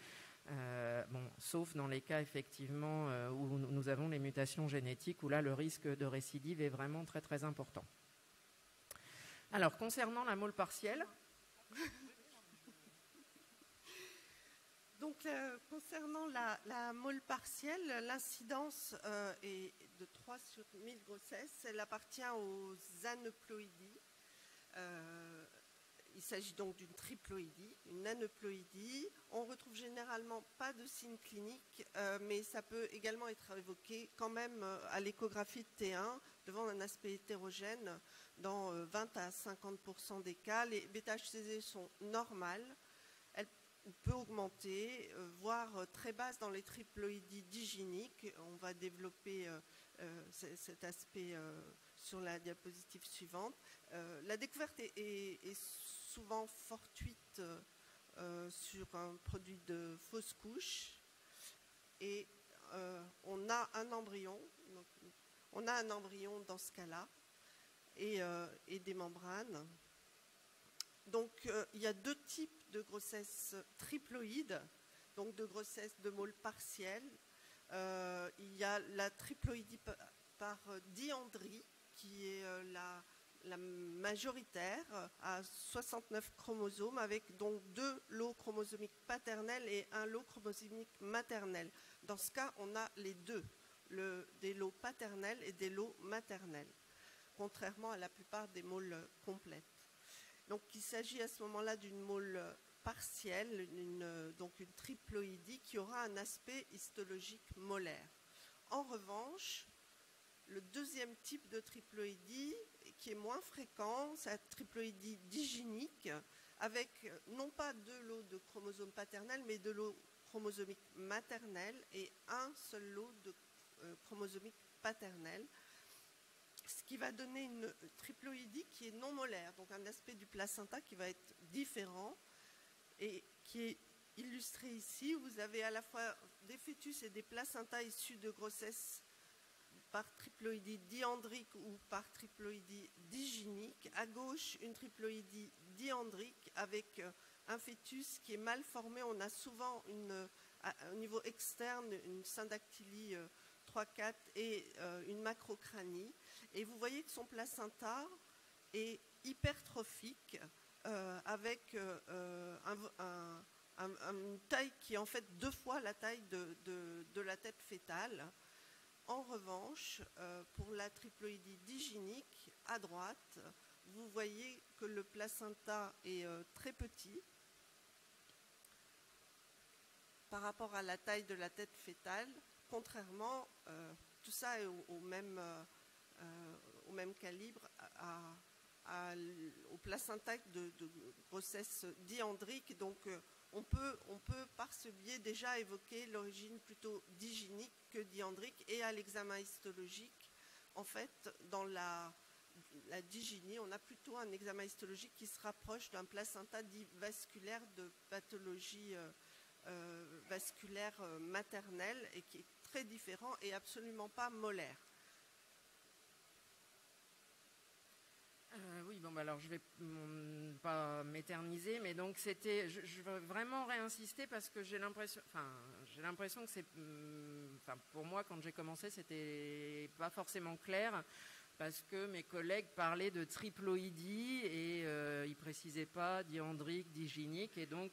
sauf dans les cas effectivement où nous avons les mutations génétiques, où là le risque de récidive est vraiment très très important. Alors, concernant la mole partielle. Donc, concernant la mole partielle, l'incidence est de 3 sur 1000 grossesses. Elle appartient aux aneuploïdies. Il s'agit donc d'une triploïdie, une aneuploïdie. On retrouve généralement pas de signes cliniques, mais ça peut également être évoqué quand même à l'échographie de T1 devant un aspect hétérogène. Dans 20 à 50% des cas, les bêta-HCG sont normales. Elles peuvent augmenter, voire très basses dans les triploïdies digyniques. On va développer cet aspect sur la diapositive suivante. La découverte est souvent fortuite sur un produit de fausse couche. Et on a un embryon. Donc, on a un embryon dans ce cas-là. Et des membranes. Donc, il y a deux types de grossesse triploïde, donc de grossesse de mole partielle. Il y a la triploïdie par diandrie, qui est la majoritaire, à 69 chromosomes, avec donc 2 lots chromosomiques paternels et 1 lot chromosomique maternel. Dans ce cas, on a les deux, des lots paternels et des lots maternels, contrairement à la plupart des moles complètes. Donc il s'agit à ce moment-là d'une mole partielle, donc une triploïdie qui aura un aspect histologique molaire. En revanche, le deuxième type de triploïdie, qui est moins fréquent, c'est la triploïdie digynique, avec non pas 2 lots de chromosomes paternels, mais 2 lots chromosomiques maternels et un seul lot de chromosomique paternel. Ce qui va donner une triploïdie qui est non molaire, donc un aspect du placenta qui va être différent et qui est illustré ici. Vous avez à la fois des fœtus et des placentas issus de grossesses par triploïdie diandrique ou par triploïdie diginique. À gauche, une triploïdie diandrique avec un fœtus qui est mal formé. On a souvent au niveau externe une syndactylie 3-4 et une macrocranie. Et vous voyez que son placenta est hypertrophique avec une taille qui est en fait 2 fois la taille de la tête fœtale. En revanche, pour la triploïdie diginique, à droite, vous voyez que le placenta est très petit par rapport à la taille de la tête fœtale. Contrairement, tout ça est au même calibre au placenta de grossesse diandrique. Donc, on peut, par ce biais, déjà évoquer l'origine plutôt diginique que diandrique. Et à l'examen histologique, en fait, dans la diginie, on a plutôt un examen histologique qui se rapproche d'un placenta dit vasculaire de pathologie vasculaire maternelle et qui est très différent et absolument pas molaire. Oui, bon, bah alors je vais pas m'éterniser, mais donc c'était, je veux vraiment réinsister parce que j'ai l'impression que c'est, pour moi quand j'ai commencé, c'était pas forcément clair parce que mes collègues parlaient de triploïdie et ils précisaient pas diandrique, diginique, et donc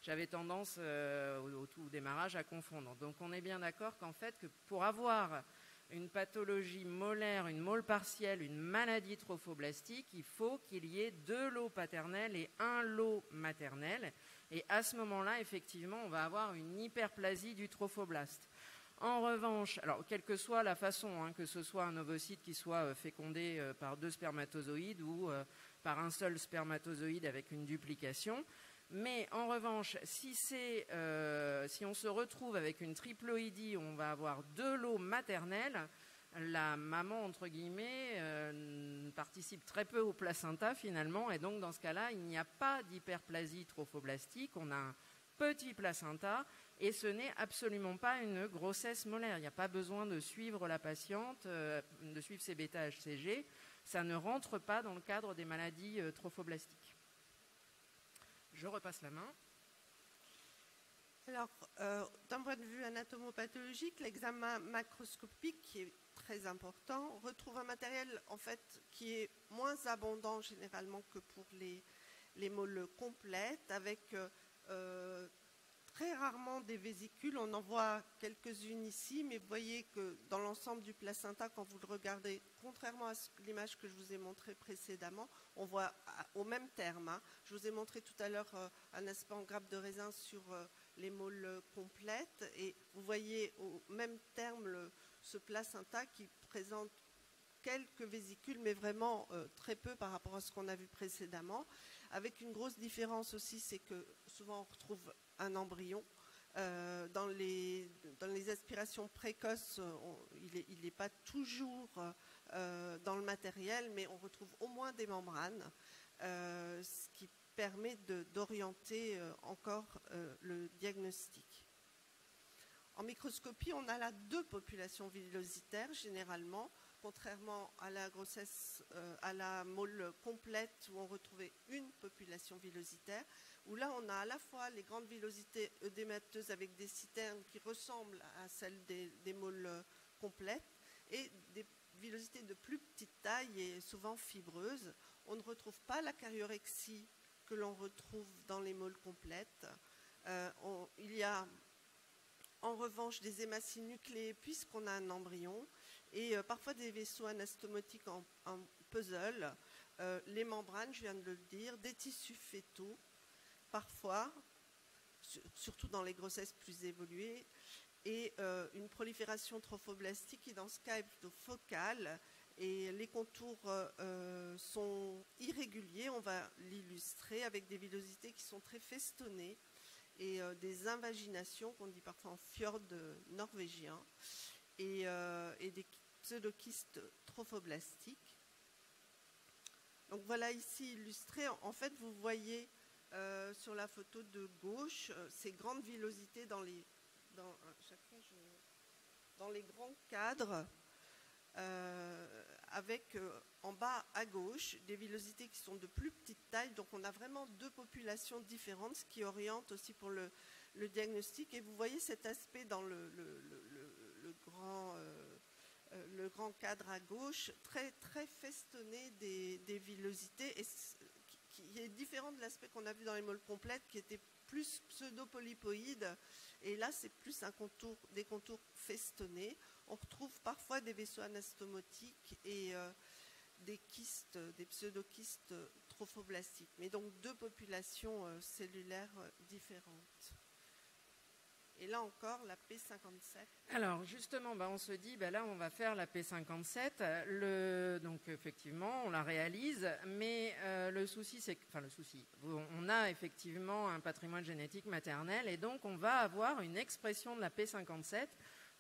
j'avais tendance au tout démarrage à confondre. Donc on est bien d'accord qu'en fait que pour avoir une pathologie molaire, une mole partielle, une maladie trophoblastique, il faut qu'il y ait 2 lots paternels et 1 lot maternel. Et à ce moment-là, effectivement, on va avoir une hyperplasie du trophoblaste. En revanche, alors quelle que soit la façon, que ce soit un ovocyte qui soit fécondé par 2 spermatozoïdes ou par un seul spermatozoïde avec une duplication, mais en revanche, si on se retrouve avec une triploïdie où on va avoir 2 lots maternels, la maman, entre guillemets, participe très peu au placenta finalement, et donc dans ce cas-là, il n'y a pas d'hyperplasie trophoblastique, on a un petit placenta, et ce n'est absolument pas une grossesse molaire. Il n'y a pas besoin de suivre la patiente, de suivre ses bêta-HCG, ça ne rentre pas dans le cadre des maladies trophoblastiques. Je repasse la main. Alors, d'un point de vue anatomopathologique, l'examen macroscopique, qui est très important, retrouve un matériel en fait qui est moins abondant généralement que pour les moles complètes, avec très rarement des vésicules. On en voit quelques-unes ici, mais vous voyez que dans l'ensemble du placenta, quand vous le regardez, contrairement à l'image que je vous ai montrée précédemment, on voit au même terme. Je vous ai montré tout à l'heure un aspect en grappe de raisin sur les moles complètes, et vous voyez au même terme ce placenta qui présente quelques vésicules, mais vraiment très peu par rapport à ce qu'on a vu précédemment. Avec une grosse différence aussi, c'est que souvent on retrouve un embryon. Dans les aspirations précoces, il n'est pas toujours dans le matériel, mais on retrouve au moins des membranes, ce qui permet d'orienter encore le diagnostic. En microscopie, on a là 2 populations villositaires généralement, contrairement à la grossesse, à la mole complète où on retrouvait une population villositaire, où là on a à la fois les grandes villosités œdémateuses avec des citernes qui ressemblent à celles des moles complètes, et des villosités de plus petite taille et souvent fibreuses. On ne retrouve pas la cariorexie que l'on retrouve dans les moles complètes. Il y a en revanche des hématies nucléées puisqu'on a un embryon, et parfois des vaisseaux anastomotiques en puzzle, les membranes, je viens de le dire, des tissus fœtaux, parfois, surtout dans les grossesses plus évoluées, et une prolifération trophoblastique qui dans ce cas est plutôt focale, et les contours sont irréguliers. On va l'illustrer avec des villosités qui sont très festonnées et des invaginations qu'on dit parfois en fjord norvégien, et des pseudokystes trophoblastiques. Donc voilà ici illustré. En fait, vous voyez sur la photo de gauche ces grandes villosités dans les grands cadres avec en bas à gauche des villosités qui sont de plus petite taille. Donc on a vraiment deux populations différentes, ce qui oriente aussi pour le diagnostic. Et vous voyez cet aspect dans le grand cadre à gauche, très, très festonné des villosités, et qui est différent de l'aspect qu'on a vu dans les moles complètes, qui était plus pseudo-polypoïde. Et là, c'est plus des contours festonnés. On retrouve parfois des vaisseaux anastomotiques et des kystes, des pseudokystes trophoblastiques. Mais donc deux populations cellulaires différentes. Et là encore, la P57. Alors justement, on se dit, là on va faire la P57. Donc effectivement, on la réalise, mais le souci, on a effectivement un patrimoine génétique maternel, et donc on va avoir une expression de la P57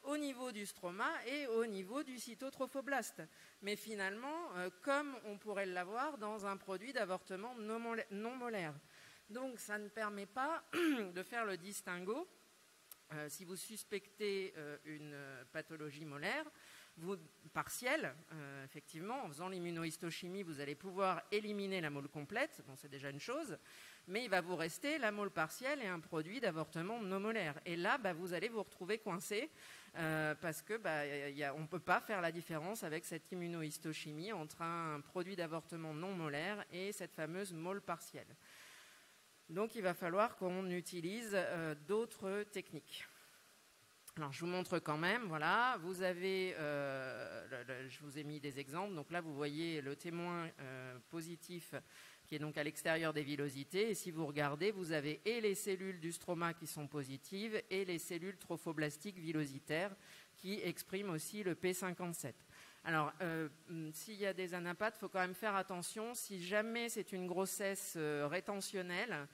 au niveau du stroma et au niveau du cytotrophoblaste. Mais finalement, comme on pourrait l'avoir dans un produit d'avortement non molaire. Donc ça ne permet pas de faire le distinguo. Si vous suspectez une pathologie molaire, partielle, effectivement, en faisant l'immunohistochimie, vous allez pouvoir éliminer la mole complète, c'est déjà une chose, mais il va vous rester la mole partielle et un produit d'avortement non molaire. Et là, vous allez vous retrouver coincé, parce que on ne peut pas faire la différence avec cette immunohistochimie entre un produit d'avortement non molaire et cette fameuse mole partielle. Donc il va falloir qu'on utilise d'autres techniques. Alors je vous montre quand même, voilà, vous avez, je vous ai mis des exemples, donc là vous voyez le témoin positif qui est donc à l'extérieur des villosités, et si vous regardez, vous avez et les cellules du stroma qui sont positives et les cellules trophoblastiques villositaires qui expriment aussi le P57. Alors, s'il y a des anapathes, il faut quand même faire attention. Si jamais c'est une grossesse rétentionnelle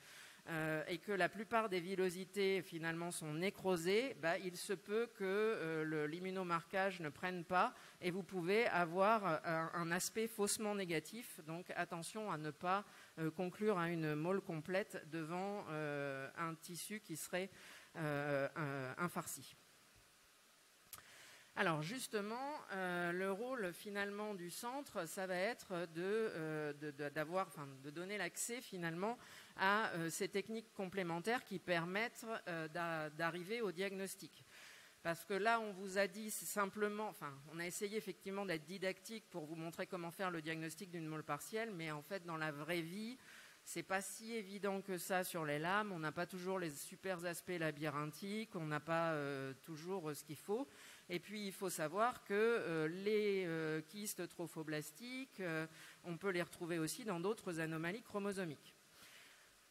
et que la plupart des villosités finalement sont nécrosées, il se peut que l'immunomarquage ne prenne pas et vous pouvez avoir un aspect faussement négatif. Donc, attention à ne pas conclure à une mole complète devant un tissu qui serait infarci. Alors justement, le rôle finalement du centre, ça va être de donner l'accès finalement à ces techniques complémentaires qui permettent d'arriver au diagnostic. Parce que là, on vous a dit simplement, on a essayé effectivement d'être didactique pour vous montrer comment faire le diagnostic d'une mole partielle, mais en fait, dans la vraie vie, c'est pas si évident que ça sur les lames. On n'a pas toujours les super aspects labyrinthiques, on n'a pas toujours ce qu'il faut. Et puis, il faut savoir que les kystes trophoblastiques, on peut les retrouver aussi dans d'autres anomalies chromosomiques.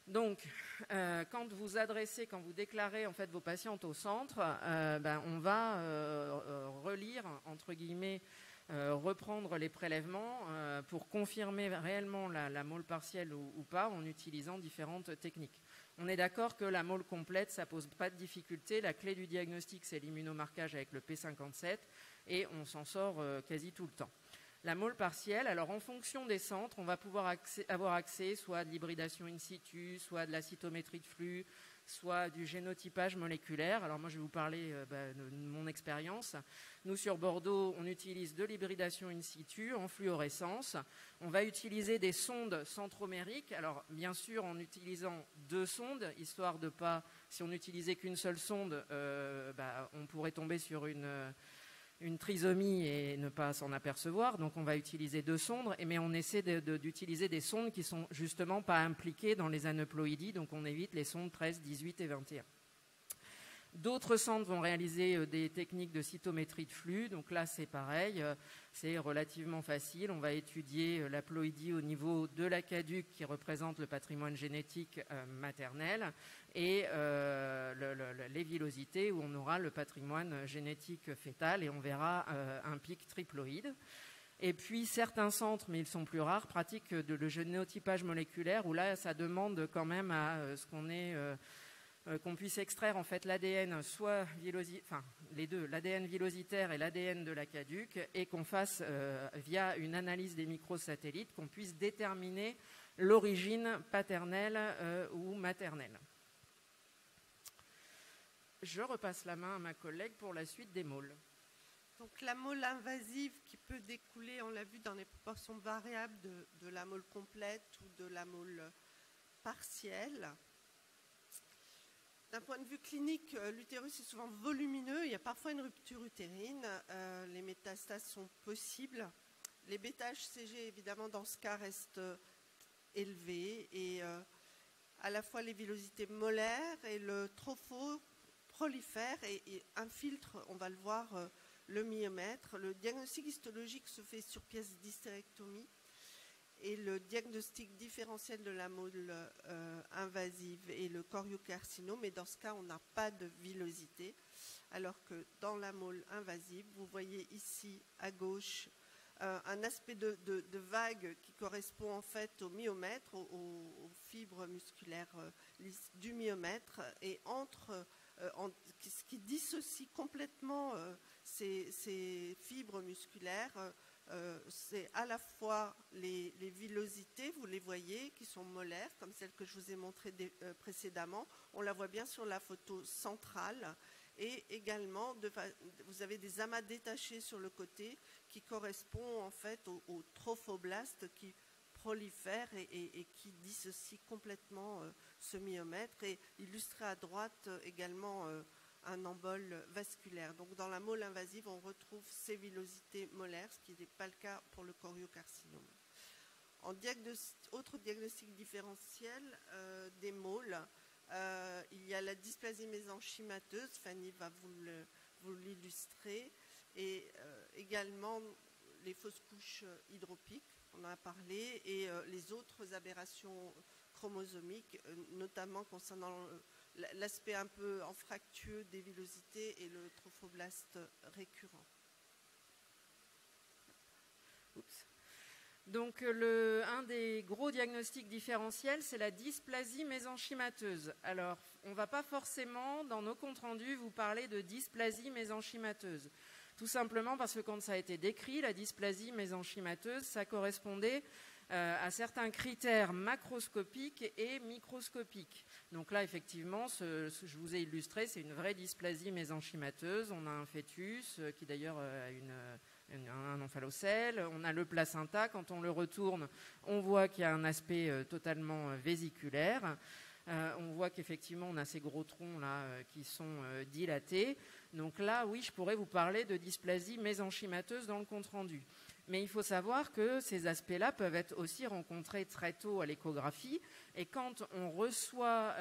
Donc, quand vous déclarez en fait vos patientes au centre, on va relire, entre guillemets, reprendre les prélèvements pour confirmer réellement la mole partielle ou pas en utilisant différentes techniques. On est d'accord que la mole complète, ça pose pas de difficulté. La clé du diagnostic, c'est l'immunomarquage avec le P57 et on s'en sort quasi tout le temps. La mole partielle, alors en fonction des centres, on va pouvoir avoir accès soit à de l'hybridation in situ, soit de la cytométrie de flux, soit du génotypage moléculaire. Alors moi, je vais vous parler de mon expérience. Nous, sur Bordeaux, on utilise de l'hybridation in situ en fluorescence. On va utiliser des sondes centromériques. Alors, bien sûr, en utilisant 2 sondes, histoire de pas, si on n'utilisait qu'une seule sonde, on pourrait tomber sur une trisomie et ne pas s'en apercevoir. Donc on va utiliser 2 sondes, mais on essaie d'utiliser des sondes qui sont justement pas impliquées dans les aneuploïdies, donc on évite les sondes 13, 18 et 21. D'autres centres vont réaliser des techniques de cytométrie de flux, donc là c'est pareil, c'est relativement facile. On va étudier la ploïdie au niveau de la caduque qui représente le patrimoine génétique maternel et les villosités où on aura le patrimoine génétique fœtal et on verra un pic triploïde. Et puis certains centres, mais ils sont plus rares, pratiquent le génotypage moléculaire où là ça demande quand même à qu'on puisse extraire en fait l'ADN, soit les deux, l'ADN villositaire et l'ADN de la caduque, et qu'on fasse via une analyse des microsatellites, qu'on puisse déterminer l'origine paternelle ou maternelle. Je repasse la main à ma collègue pour la suite des moles. Donc la mole invasive qui peut découler, on l'a vu, dans les proportions variables de la mole complète ou de la mole partielle. D'un point de vue clinique, l'utérus est souvent volumineux, il y a parfois une rupture utérine, les métastases sont possibles. Les bêta-HCG, évidemment, dans ce cas, restent élevés et à la fois les villosités molaires et le tropho prolifèrent et infiltrent, on va le voir, le myomètre. Le diagnostic histologique se fait sur pièce d'hystérectomie et le diagnostic différentiel de la mole invasive est le choriocarcinome. Et dans ce cas, on n'a pas de villosité, alors que dans la mole invasive, vous voyez ici à gauche un aspect de vague qui correspond en fait au myomètre, aux fibres musculaires du myomètre, et ce qui dissocie complètement ces fibres musculaires, c'est à la fois les villosités, vous les voyez, qui sont molaires, comme celle que je vous ai montrée précédemment. On la voit bien sur la photo centrale. Et également, vous avez des amas détachés sur le côté qui correspondent en fait aux trophoblastes qui prolifèrent et qui dissocient complètement ce myomètre. Et illustré à droite également un embole vasculaire. Donc dans la mole invasive, on retrouve ces villosités molaires, ce qui n'est pas le cas pour le choriocarcinome. En autre diagnostic différentiel des moles, il y a la dysplasie mésenchymateuse, Fanny va vous l'illustrer, et également les fausses couches hydropiques, on en a parlé, et les autres aberrations chromosomiques, notamment concernant l'aspect un peu anfractueux des villosités et le trophoblaste récurrent. Oups. Donc un des gros diagnostics différentiels, c'est la dysplasie mésenchymateuse. Alors, on ne va pas forcément, dans nos comptes rendus, vous parler de dysplasie mésenchymateuse. Tout simplement parce que quand ça a été décrit, la dysplasie mésenchymateuse, ça correspondait à certains critères macroscopiques et microscopiques. Donc là, effectivement, ce que je vous ai illustré, c'est une vraie dysplasie mésenchymateuse. On a un fœtus qui d'ailleurs a un omphalocèle, on a le placenta, quand on le retourne, on voit qu'il y a un aspect totalement vésiculaire. On voit qu'effectivement, on a ces gros troncs là qui sont dilatés. Donc là, oui, je pourrais vous parler de dysplasie mésenchymateuse dans le compte-rendu. Mais il faut savoir que ces aspects-là peuvent être aussi rencontrés très tôt à l'échographie. Et quand on reçoit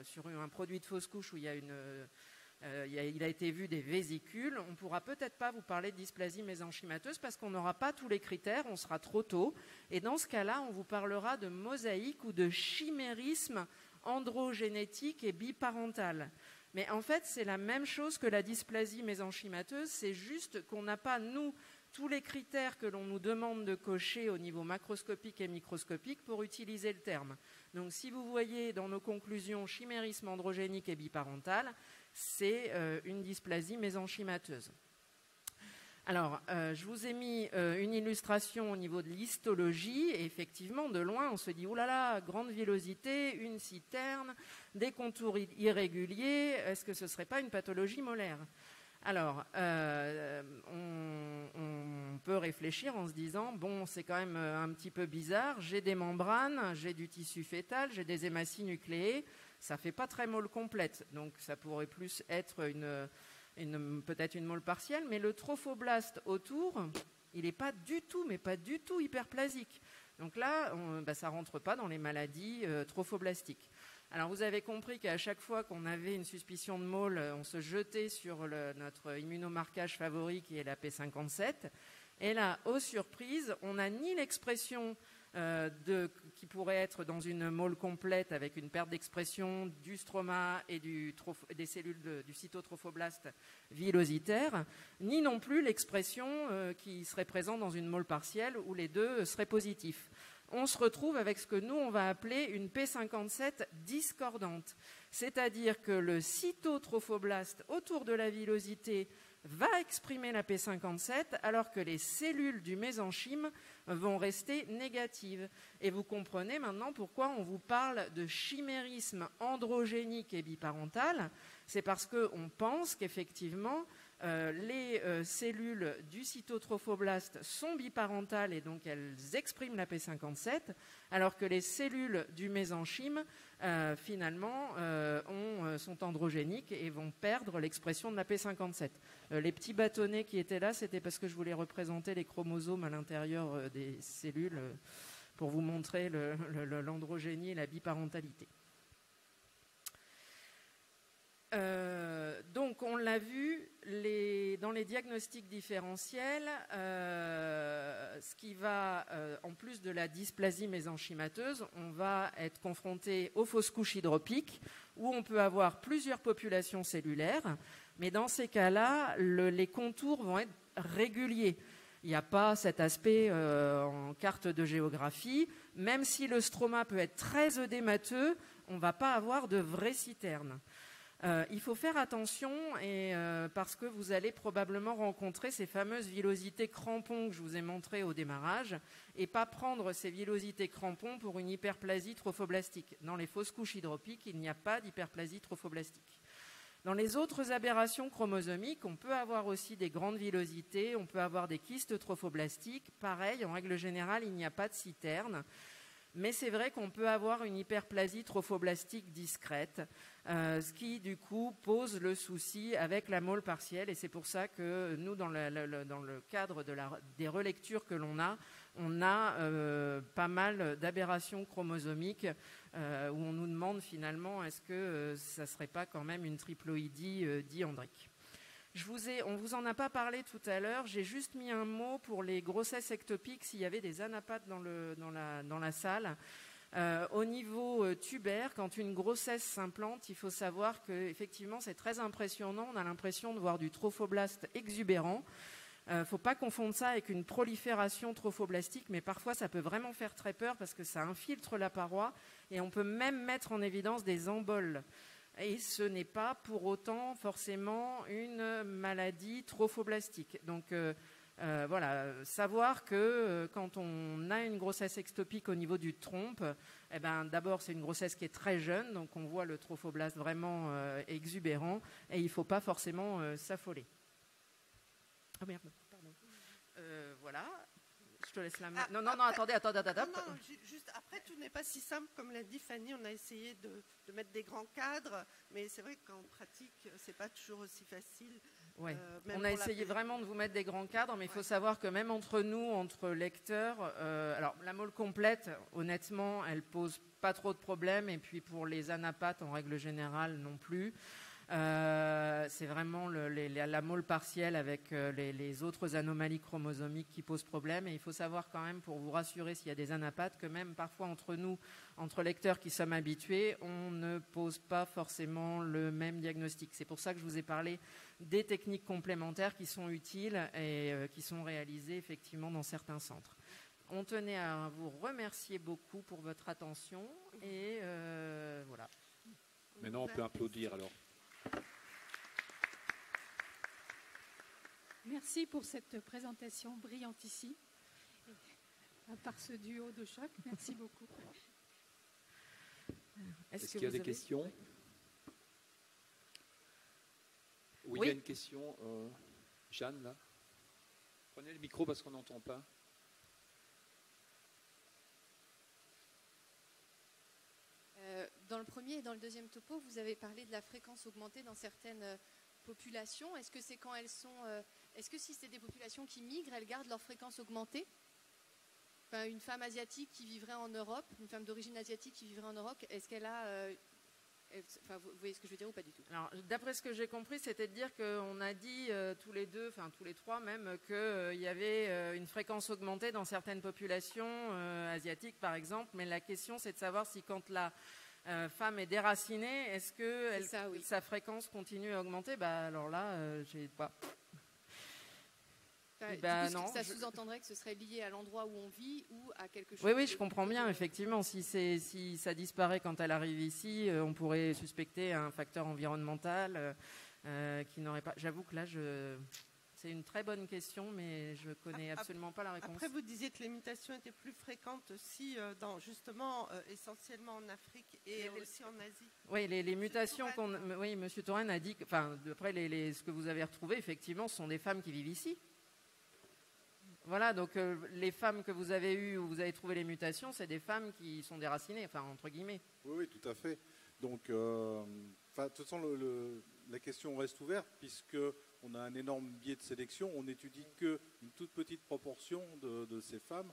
sur un produit de fausse couche où il a été vu des vésicules, on ne pourra peut-être pas vous parler de dysplasie mésenchymateuse parce qu'on n'aura pas tous les critères, on sera trop tôt. Et dans ce cas-là, on vous parlera de mosaïque ou de chimérisme androgénétique et biparental. Mais en fait, c'est la même chose que la dysplasie mésenchymateuse, c'est juste qu'on n'a pas, nous, tous les critères que l'on nous demande de cocher au niveau macroscopique et microscopique pour utiliser le terme. Donc si vous voyez dans nos conclusions chimérisme androgénique et biparental, c'est une dysplasie mésenchymateuse. Alors, je vous ai mis une illustration au niveau de l'histologie. Et effectivement, de loin, on se dit, oh là là, grande villosité, une citerne, des contours irréguliers, est-ce que ce ne serait pas une pathologie molaire ? Alors, on peut réfléchir en se disant, bon, c'est quand même un petit peu bizarre, j'ai des membranes, j'ai du tissu fœtal, j'ai des hématies nucléées, ça ne fait pas très mole complète, donc ça pourrait plus être peut-être une mole partielle, mais le trophoblaste autour, il n'est pas du tout, mais pas du tout hyperplasique. Donc là, ça ne rentre pas dans les maladies trophoblastiques. Alors vous avez compris qu'à chaque fois qu'on avait une suspicion de mole, on se jetait sur notre immunomarquage favori qui est la P57. Et là, aux surprises, on n'a ni l'expression qui pourrait être dans une mole complète avec une perte d'expression du stroma et des cellules du cytotrophoblaste villositaire, ni non plus l'expression qui serait présente dans une mole partielle où les deux seraient positifs. On se retrouve avec ce que nous, on va appeler une P57 discordante. C'est-à-dire que le cytotrophoblaste autour de la villosité va exprimer la P57 alors que les cellules du mésenchyme vont rester négatives. Et vous comprenez maintenant pourquoi on vous parle de chimérisme androgénique et biparental. C'est parce qu'on pense qu'effectivement, les cellules du cytotrophoblaste sont biparentales et donc elles expriment la P57, alors que les cellules du mésenchyme, finalement, sont androgéniques et vont perdre l'expression de la P57. Les petits bâtonnets qui étaient là, c'était parce que je voulais représenter les chromosomes à l'intérieur des cellules pour vous montrer l'androgénie et la biparentalité. Donc on l'a vu, dans les diagnostics différentiels, ce qui va, en plus de la dysplasie mésenchymateuse, on va être confronté aux fausses couches hydropiques, où on peut avoir plusieurs populations cellulaires, mais dans ces cas-là, les contours vont être réguliers. Il n'y a pas cet aspect en carte de géographie. Même si le stroma peut être très œdémateux, on ne va pas avoir de vraies citernes. Il faut faire attention parce que vous allez probablement rencontrer ces fameuses villosités crampons que je vous ai montrées au démarrage et pas prendre ces villosités crampons pour une hyperplasie trophoblastique. Dans les fausses couches hydropiques, il n'y a pas d'hyperplasie trophoblastique. Dans les autres aberrations chromosomiques, on peut avoir aussi des grandes villosités, on peut avoir des kystes trophoblastiques. Pareil, en règle générale, il n'y a pas de citerne. Mais c'est vrai qu'on peut avoir une hyperplasie trophoblastique discrète, ce qui du coup pose le souci avec la mole partielle. Et c'est pour ça que nous, dans le cadre des relectures que l'on a, on a pas mal d'aberrations chromosomiques où on nous demande finalement est-ce que ça ne serait pas quand même une triploïdie diandrique. On vous en a pas parlé tout à l'heure, j'ai juste mis un mot pour les grossesses ectopiques s'il y avait des anapathes dans la salle. Au niveau tubaire, quand une grossesse s'implante, il faut savoir qu'effectivement c'est très impressionnant, on a l'impression de voir du trophoblaste exubérant. Il ne faut pas confondre ça avec une prolifération trophoblastique, mais parfois ça peut vraiment faire très peur parce que ça infiltre la paroi et on peut même mettre en évidence des emboles. Et ce n'est pas pour autant forcément une maladie trophoblastique. Donc voilà, savoir que quand on a une grossesse ectopique au niveau du trompe, eh ben, d'abord c'est une grossesse qui est très jeune, donc on voit le trophoblaste vraiment exubérant, et il ne faut pas forcément s'affoler. Oh merde, pardon. Voilà. Je te laisse la main. Non, attendez. Non, juste après, tout n'est pas si simple, comme l'a dit Fanny. On a essayé de mettre des grands cadres, mais c'est vrai qu'en pratique, c'est pas toujours aussi facile. Ouais. On a essayé vraiment de vous mettre des grands cadres, mais il faut savoir que même entre nous, entre lecteurs, alors la mole complète, honnêtement, elle pose pas trop de problèmes, et puis pour les anapathes, en règle générale, non plus. C'est vraiment la mole partielle avec les autres anomalies chromosomiques qui posent problème. Et il faut savoir quand même, pour vous rassurer s'il y a des anapathes, que même parfois entre nous, entre lecteurs qui sommes habitués, on ne pose pas forcément le même diagnostic. C'est pour ça que je vous ai parlé des techniques complémentaires qui sont utiles et qui sont réalisées effectivement dans certains centres. On tenait à vous remercier beaucoup pour votre attention et voilà. Maintenant, on peut applaudir alors. Merci pour cette présentation brillante ici, par ce duo de choc. Merci beaucoup. Est-ce qu'il y a des questions ? Oui, il y a une question. Jeanne, là. Prenez le micro parce qu'on n'entend pas. Dans le premier et dans le deuxième topo, vous avez parlé de la fréquence augmentée dans certaines populations. Est-ce que c'est quand elles sont... est-ce que si c'est des populations qui migrent, elles gardent leur fréquence augmentée ? Enfin, une femme asiatique qui vivrait en Europe, une femme d'origine asiatique qui vivrait en Europe, est-ce qu'elle a... Enfin, vous voyez ce que je veux dire ou pas du tout ? Alors, d'après ce que j'ai compris, c'était de dire qu'on a dit tous les deux, enfin tous les trois même, qu'il y avait une fréquence augmentée dans certaines populations asiatiques, par exemple. Mais la question, c'est de savoir si quand la femme est déracinée, est-ce que sa fréquence continue à augmenter ? Alors là, j'ai pas... non, ça sous-entendrait que ce serait lié à l'endroit où on vit ou à quelque chose. Oui, je comprends bien. Effectivement, si ça disparaît quand elle arrive ici, on pourrait suspecter un facteur environnemental qui n'aurait pas. J'avoue que là, C'est une très bonne question, mais je ne connais absolument pas la réponse. Après, vous disiez que les mutations étaient plus fréquentes aussi, essentiellement en Afrique et aussi en Asie. Oui, les mutations oui, M. Touraine a dit, d'après ce que vous avez retrouvé, effectivement, ce sont des femmes qui vivent ici. Voilà, donc les femmes que vous avez eues où vous avez trouvé les mutations, c'est des femmes qui sont déracinées, enfin, entre guillemets. Oui, tout à fait. Donc, de toute façon, la question reste ouverte puisqu'on a un énorme biais de sélection. On n'étudie qu'une toute petite proportion de ces femmes,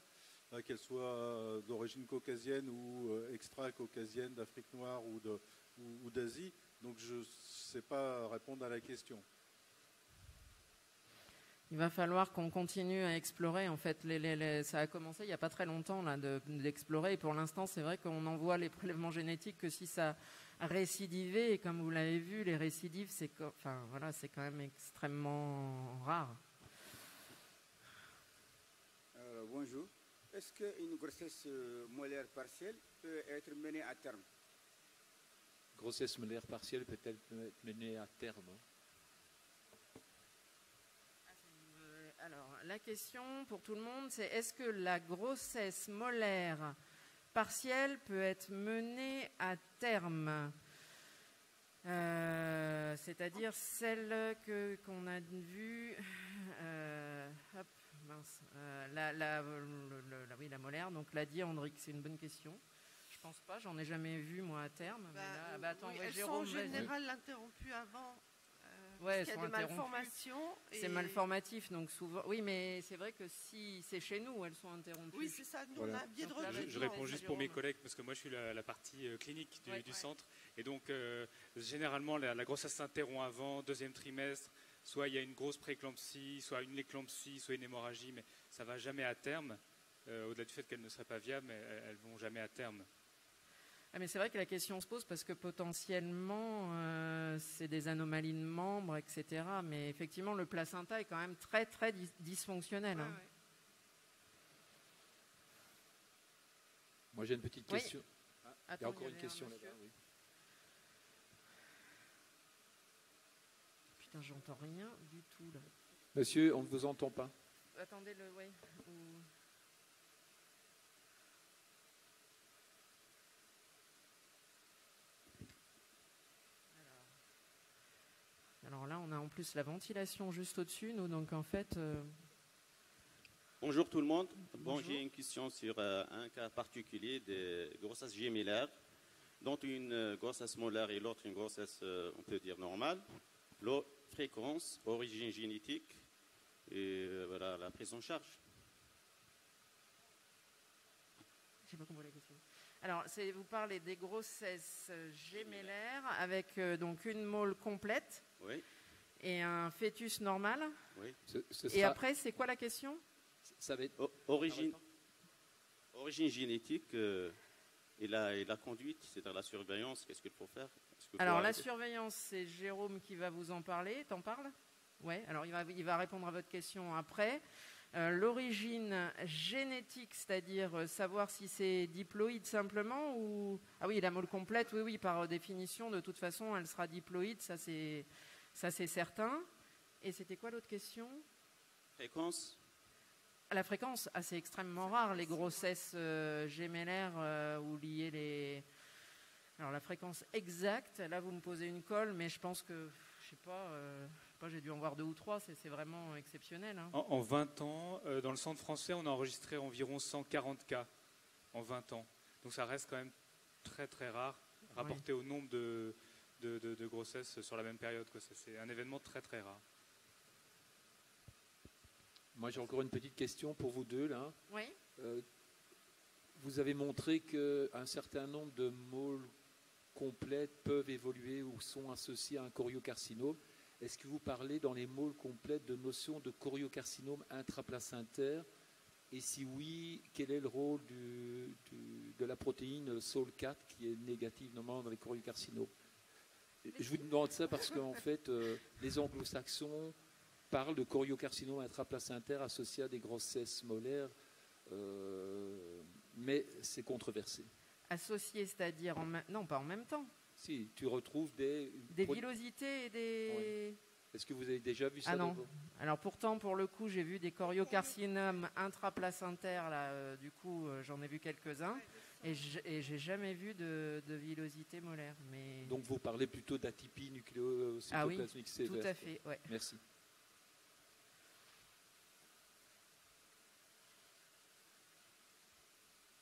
qu'elles soient d'origine caucasienne ou extra-caucasienne, d'Afrique noire ou d'Asie. Donc, je ne sais pas répondre à la question. Il va falloir qu'on continue à explorer. En fait, ça a commencé il n'y a pas très longtemps là, d'explorer. Et pour l'instant, c'est vrai qu'on envoie les prélèvements génétiques que si ça a récidivé. Et comme vous l'avez vu, les récidives, c'est quand même extrêmement rare. Bonjour. Est-ce qu'une grossesse molaire partielle peut être menée à terme? Grossesse molaire partielle peut-elle être menée à terme? Alors, la question pour tout le monde, c'est est-ce que la grossesse molaire partielle peut être menée à terme? C'est-à-dire celle qu'on a vue... la molaire, donc l'a dit Andric, c'est une bonne question. Je pense pas, j'en ai jamais vu moi à terme. Elles sont en général interrompues avant. Ouais, il y a des malformations. C'est malformatif, donc souvent. Oui, mais c'est vrai que si c'est chez nous, elles sont interrompues. Oui, c'est ça. Nous, on a un biais de recul. Je réponds juste pour mes collègues, parce que moi, je suis la partie clinique du centre. Et donc, généralement, la grossesse s'interrompt avant, deuxième trimestre. Soit il y a une grosse prééclampsie, soit une éclampsie, soit une hémorragie, mais ça ne va jamais à terme. Au-delà du fait qu'elles ne seraient pas viables, mais elles ne vont jamais à terme. Ah, mais c'est vrai que la question se pose parce que potentiellement, c'est des anomalies de membres, etc. Mais effectivement, le placenta est quand même très, très dysfonctionnel. Ouais, hein. ouais. Moi, j'ai une petite question. Oui. Il y a encore une question là-bas. Oui. Putain, j'entends rien du tout là. Monsieur, on ne vous entend pas. Attendez, Alors là, on a en plus la ventilation juste au-dessus, nous, donc en fait... Bonjour tout le monde. Bonjour. J'ai une question sur un cas particulier de grossesse gémellaire, dont une grossesse molaire et l'autre une grossesse, on peut dire, normale. La fréquence, origine génétique et voilà, la prise en charge. J'ai pas compris la question. Alors, vous parlez des grossesses gémellaires avec donc une mole complète et un fœtus normal. Oui. Et après, c'est quoi la question? Ça va être... Origine génétique et la conduite, c'est-à-dire la surveillance, qu'est-ce qu'il faut faire? Alors, la surveillance, c'est Jérôme qui va vous en parler. T'en parles? Oui, alors il va répondre à votre question après. L'origine génétique, c'est-à-dire savoir si c'est diploïde simplement ou... Ah oui, la mole complète, oui, par définition, de toute façon, elle sera diploïde, ça c'est certain. Et c'était quoi l'autre question? Fréquence. La fréquence, c'est extrêmement rare, les grossesses gémellaires ou liées les... Alors la fréquence exacte, là vous me posez une colle, mais je pense que, je sais pas, j'ai dû en voir 2 ou 3, c'est vraiment exceptionnel. Hein. En 20 ans, dans le centre français, on a enregistré environ 140 cas en 20 ans. Donc ça reste quand même très très rare, rapporté au nombre de grossesses sur la même période. C'est un événement très très rare. Moi, j'ai encore une petite question pour vous deux, là. Oui. Vous avez montré qu'un certain nombre de moles complètes peuvent évoluer ou sont associées à un choriocarcinome. Est-ce que vous parlez dans les moles complètes de notion de choriocarcinome intraplacentaire? Et si oui, quel est le rôle de la protéine SOL4 qui est négative normalement dans les choriocarcinomes? Je vous demande ça parce qu'en fait, les anglo-saxons parlent de choriocarcinome intraplacentaire associé à des grossesses molaires, mais c'est controversé. Associé, c'est-à-dire non, pas en même temps. Si, tu retrouves des villosités et des... Oui. Est-ce que vous avez déjà vu ça? Ah non. Alors pourtant, pour le coup, j'ai vu des choriocarcinomes intraplacentaires. Là, du coup, j'en ai vu quelques-uns. Et j'ai jamais vu de villosité molaire. Mais... Donc vous parlez plutôt d'atypie nucléo-cytoplasmique sévère. Tout à fait, ouais. Merci.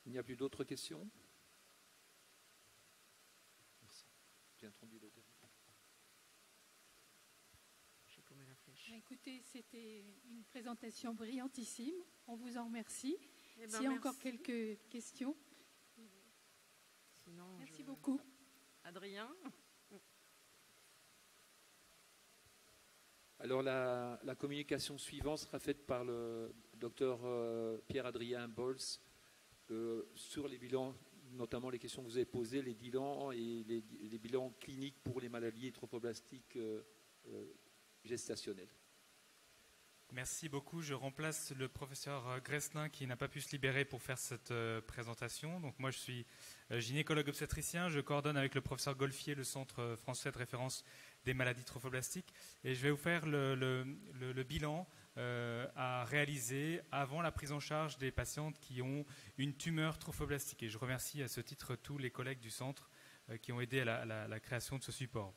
Il n'y a plus d'autres questions? Merci. J'ai introduit le dernier. Écoutez, c'était une présentation brillantissime. On vous en remercie. S'il y a merci. encore quelques questions. Sinon, merci beaucoup. Adrien? Alors la communication suivante sera faite par le docteur Pierre-Adrien Bols sur les bilans, notamment les questions que vous avez posées, les bilans et les bilans cliniques pour les maladies trophoblastiques gestationnelles. Merci beaucoup. Je remplace le professeur Gresselin qui n'a pas pu se libérer pour faire cette présentation. Donc moi, je suis gynécologue obstétricien. Je coordonne avec le professeur Golfier le Centre français de référence des maladies trophoblastiques. Et je vais vous faire le bilan à réaliser avant la prise en charge des patientes qui ont une tumeur trophoblastique. Et je remercie à ce titre tous les collègues du centre qui ont aidé à la création de ce support.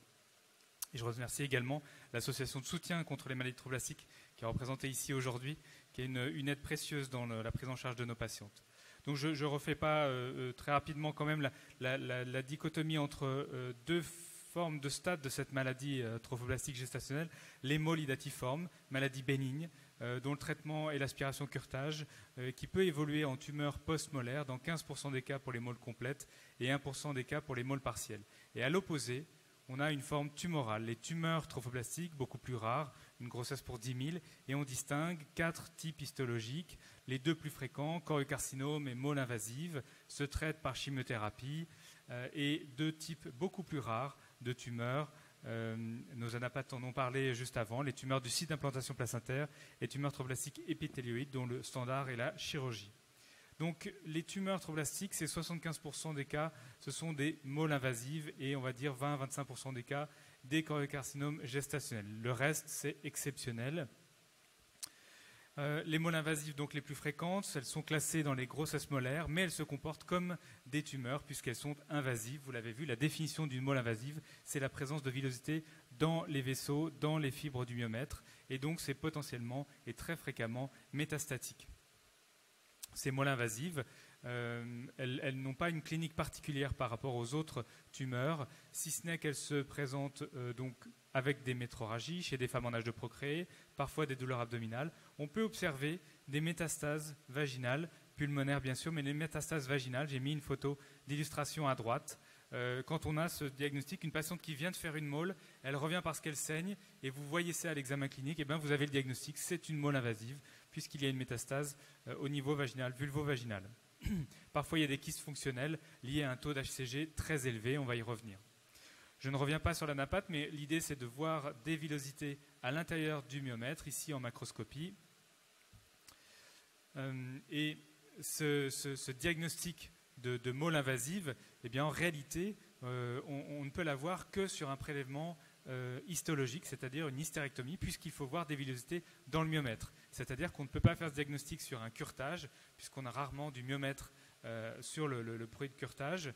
Et je remercie également l'association de soutien contre les maladies trophoblastiques qui est représentée ici aujourd'hui, qui est une aide précieuse dans la prise en charge de nos patientes. Donc je ne refais pas très rapidement quand même la dichotomie entre deux formes de stade de cette maladie trophoblastique gestationnelle, l'hémolydatiforme, maladie bénigne, dont le traitement est l'aspiration curetage, qui peut évoluer en tumeur post-molaire dans 15% des cas pour les moles complètes et 1% des cas pour les moles partiels. Et à l'opposé, on a une forme tumorale, les tumeurs trophoblastiques, beaucoup plus rares, une grossesse pour 10 000, et on distingue 4 types histologiques. Les 2 plus fréquents, choriocarcinome et moles invasives, se traitent par chimiothérapie, et 2 types beaucoup plus rares de tumeurs. Nos anapathes en ont parlé juste avant, les tumeurs du site d'implantation placentaire et tumeurs trophoblastiques épithélioïdes, dont le standard est la chirurgie. Donc les tumeurs trophoblastiques, c'est 75% des cas, ce sont des moles invasives et on va dire 20-25% des cas des choriocarcinomes gestationnels. Le reste, c'est exceptionnel. Les moles invasives, donc les plus fréquentes, elles sont classées dans les grossesses molaires, mais elles se comportent comme des tumeurs puisqu'elles sont invasives. Vous l'avez vu, la définition d'une mole invasive, c'est la présence de villosité dans les vaisseaux, dans les fibres du myomètre, et donc c'est potentiellement et très fréquemment métastatique. Ces moles invasives, elles n'ont pas une clinique particulière par rapport aux autres tumeurs, si ce n'est qu'elles se présentent donc avec des métroragies chez des femmes en âge de procréer, parfois des douleurs abdominales. On peut observer des métastases vaginales, pulmonaires bien sûr, mais les métastases vaginales, j'ai mis une photo d'illustration à droite. Quand on a ce diagnostic, une patiente qui vient de faire une mole, elle revient parce qu'elle saigne, et vous voyez ça à l'examen clinique, et bien vous avez le diagnostic, c'est une mole invasive, puisqu'il y a une métastase au niveau vaginal, vulvo-vaginal. Parfois, il y a des kystes fonctionnels liés à un taux d'HCG très élevé, on va y revenir. Je ne reviens pas sur l'anapathe, mais l'idée, c'est de voir des villosités à l'intérieur du myomètre, ici en macroscopie. Et ce diagnostic de mole invasive, eh bien, en réalité, on ne peut l'avoir que sur un prélèvement histologique, c'est-à-dire une hystérectomie, puisqu'il faut voir des villosités dans le myomètre. C'est-à-dire qu'on ne peut pas faire ce diagnostic sur un curetage, puisqu'on a rarement du myomètre sur le produit de curetage,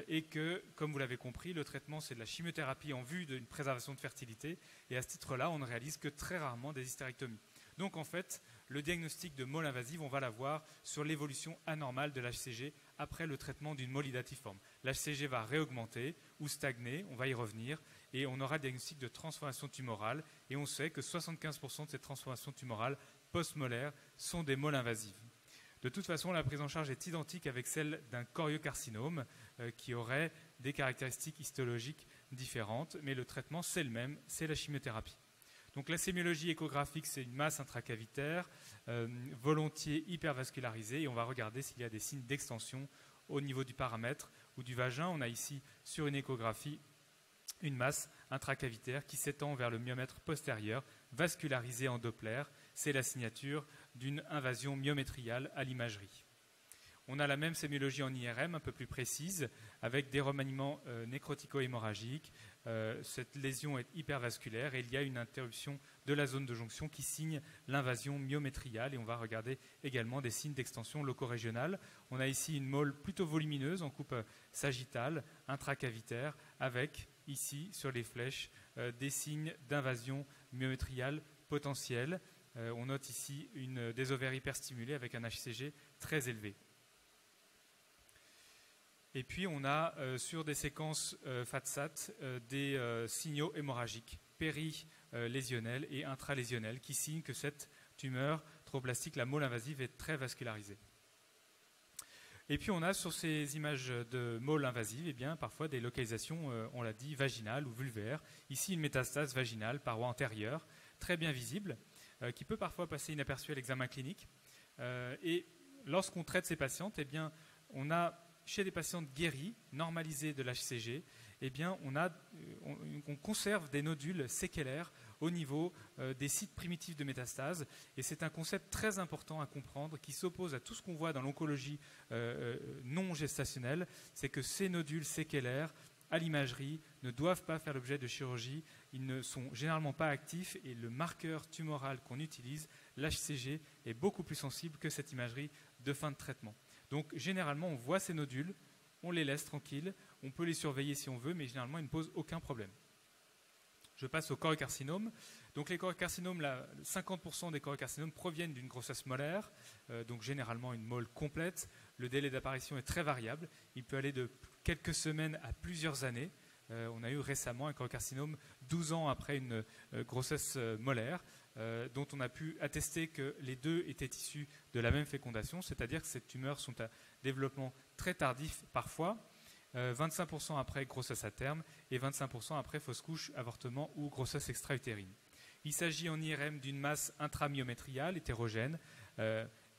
et que, comme vous l'avez compris, le traitement, c'est de la chimiothérapie en vue d'une préservation de fertilité, et à ce titre-là, on ne réalise que très rarement des hystérectomies. Donc, en fait, le diagnostic de mole invasive, on va l'avoir sur l'évolution anormale de l'HCG après le traitement d'une mole hydatiforme. L'HCG va réaugmenter ou stagner, on va y revenir, et on aura le diagnostic de transformation tumorale, et on sait que 75% de ces transformations tumorales post-molaires sont des moles invasives. De toute façon, la prise en charge est identique avec celle d'un choriocarcinome qui aurait des caractéristiques histologiques différentes, mais le traitement, c'est le même, c'est la chimiothérapie. Donc la sémiologie échographique, c'est une masse intracavitaire, volontiers hypervascularisée, et on va regarder s'il y a des signes d'extension au niveau du paramètre ou du vagin. On a ici, sur une échographie, une masse intracavitaire qui s'étend vers le myomètre postérieur, vascularisée en Doppler. C'est la signature d'une invasion myométriale à l'imagerie. On a la même sémiologie en IRM, un peu plus précise, avec des remaniements nécrotico-hémorragiques. Cette lésion est hypervasculaire et il y a une interruption de la zone de jonction qui signe l'invasion myométriale. Et on va regarder également des signes d'extension locorégionale. On a ici une molle plutôt volumineuse en coupe sagittale, intracavitaire, avec ici, sur les flèches, des signes d'invasion myométriale potentielle. On note ici des ovaires hyperstimulés avec un HCG très élevé. Et puis on a sur des séquences FATSAT des signaux hémorragiques périlésionnels et intralésionnels qui signent que cette tumeur trophoblastique, la molle invasive, est très vascularisée. Et puis on a sur ces images de molle invasive, eh bien, parfois des localisations, on l'a dit, vaginales ou vulvaires. Ici une métastase vaginale, paroi antérieure, très bien visible, qui peut parfois passer inaperçue à l'examen clinique. Et lorsqu'on traite ces patientes, eh bien, on a chez des patientes guéries, normalisées de l'HCG, eh bien, on conserve des nodules séquelaires au niveau des sites primitifs de métastase. Et c'est un concept très important à comprendre qui s'oppose à tout ce qu'on voit dans l'oncologie non gestationnelle. C'est que ces nodules séquelaires, à l'imagerie, ne doivent pas faire l'objet de chirurgie. Ils ne sont généralement pas actifs et le marqueur tumoral qu'on utilise, l'HCG, est beaucoup plus sensible que cette imagerie de fin de traitement. Donc généralement, on voit ces nodules, on les laisse tranquilles, on peut les surveiller si on veut, mais généralement, ils ne posent aucun problème. Je passe au choriocarcinome. Donc les choriocarcinomes, 50% des choriocarcinomes proviennent d'une grossesse molaire, donc généralement une molle complète. Le délai d'apparition est très variable. Il peut aller de quelques semaines à plusieurs années. On a eu récemment un choriocarcinome 12 ans après une grossesse molaire, dont on a pu attester que les deux étaient issus de la même fécondation, c'est-à-dire que ces tumeurs sont à développement très tardif parfois, 25% après grossesse à terme et 25% après fausse couche, avortement ou grossesse extra-utérine. Il s'agit en IRM d'une masse intramyométriale hétérogène,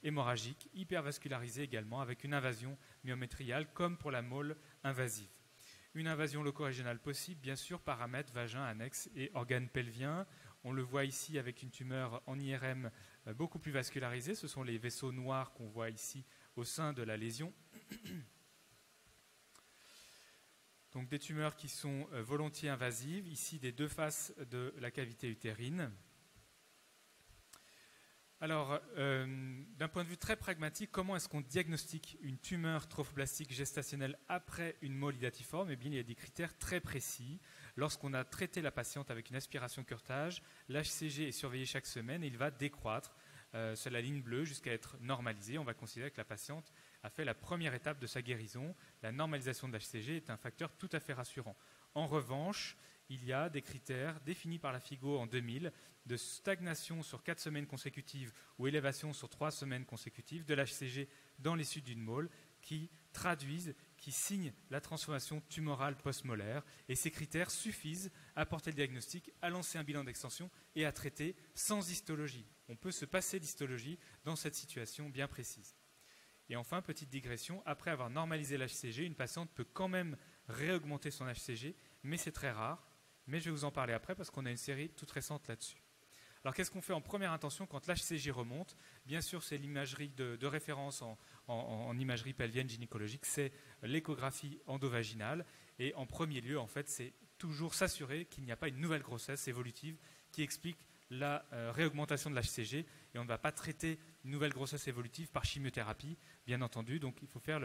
hémorragique, hypervascularisée également, avec une invasion myométriale comme pour la molle invasive. Une invasion locorégionale possible, bien sûr, paramètres, vagin, annexe et organes pelviens. On le voit ici avec une tumeur en IRM beaucoup plus vascularisée. Ce sont les vaisseaux noirs qu'on voit ici au sein de la lésion. Donc des tumeurs qui sont volontiers invasives, ici des deux faces de la cavité utérine. Alors, d'un point de vue très pragmatique, comment est-ce qu'on diagnostique une tumeur trophoblastique gestationnelle après une molle idatiforme ? Eh bien, il y a des critères très précis. Lorsqu'on a traité la patiente avec une aspiration curetage, l'HCG est surveillé chaque semaine et il va décroître sur la ligne bleue jusqu'à être normalisé. On va considérer que la patiente a fait la première étape de sa guérison. La normalisation de l'HCG est un facteur tout à fait rassurant. En revanche, il y a des critères définis par la FIGO en 2000 de stagnation sur 4 semaines consécutives ou élévation sur 3 semaines consécutives de l'HCG dans l'issue d'une molle qui traduisent, qui signent la transformation tumorale post-molaire. Et ces critères suffisent à porter le diagnostic, à lancer un bilan d'extension et à traiter sans histologie. On peut se passer d'histologie dans cette situation bien précise. Et enfin, petite digression, après avoir normalisé l'HCG, une patiente peut quand même réaugmenter son HCG, mais c'est très rare. Mais je vais vous en parler après parce qu'on a une série toute récente là-dessus. Alors qu'est-ce qu'on fait en première intention quand l'HCG remonte ? Bien sûr, c'est l'imagerie de référence en imagerie pelvienne gynécologique, c'est l'échographie endovaginale. Et en premier lieu, en fait, c'est toujours s'assurer qu'il n'y a pas une nouvelle grossesse évolutive qui explique la réaugmentation de l'HCG. Et on ne va pas traiter une nouvelle grossesse évolutive par chimiothérapie, bien entendu. Donc il faut faire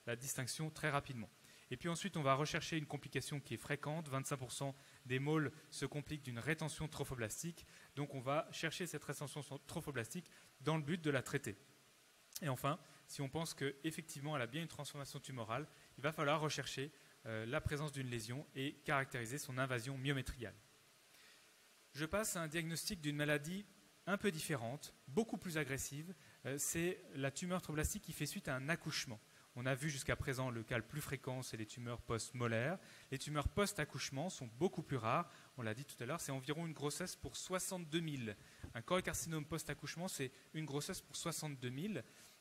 la distinction très rapidement. Et puis ensuite, on va rechercher une complication qui est fréquente. 25% des molles se compliquent d'une rétention trophoblastique. Donc on va chercher cette rétention trophoblastique dans le but de la traiter. Et enfin, si on pense qu'effectivement elle a bien une transformation tumorale, il va falloir rechercher la présence d'une lésion et caractériser son invasion myométriale. Je passe à un diagnostic d'une maladie un peu différente, beaucoup plus agressive. C'est la tumeur trophoblastique qui fait suite à un accouchement. On a vu jusqu'à présent le cas le plus fréquent, c'est les tumeurs post-molaires. Les tumeurs post-accouchement sont beaucoup plus rares. On l'a dit tout à l'heure, c'est environ une grossesse pour 62 000. Un choriocarcinome post-accouchement, c'est une grossesse pour 62 000.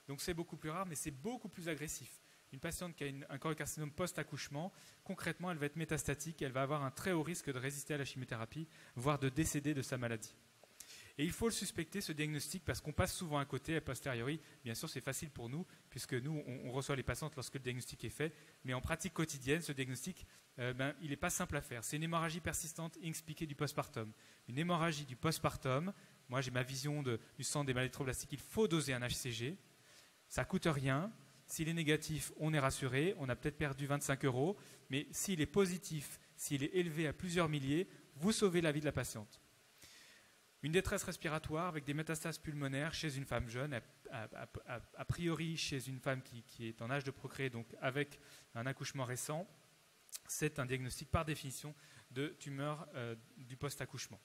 Donc c'est beaucoup plus rare, mais c'est beaucoup plus agressif. Une patiente qui a un choriocarcinome post-accouchement, concrètement, elle va être métastatique, elle va avoir un très haut risque de résister à la chimiothérapie, voire de décéder de sa maladie. Et il faut le suspecter, ce diagnostic, parce qu'on passe souvent à côté, a posteriori. Bien sûr, c'est facile pour nous, puisque nous, on reçoit les patientes lorsque le diagnostic est fait. Mais en pratique quotidienne, ce diagnostic, il n'est pas simple à faire. C'est une hémorragie persistante inexpliquée du postpartum. Une hémorragie du postpartum, moi j'ai ma vision du centre des maladies tromblastiques, il faut doser un HCG. Ça ne coûte rien. S'il est négatif, on est rassuré. On a peut-être perdu 25 €. Mais s'il est positif, s'il est élevé à plusieurs milliers, vous sauvez la vie de la patiente. Une détresse respiratoire avec des métastases pulmonaires chez une femme jeune, a priori chez une femme qui est en âge de procréer, donc avec un accouchement récent, c'est un diagnostic par définition de tumeur du post-accouchement.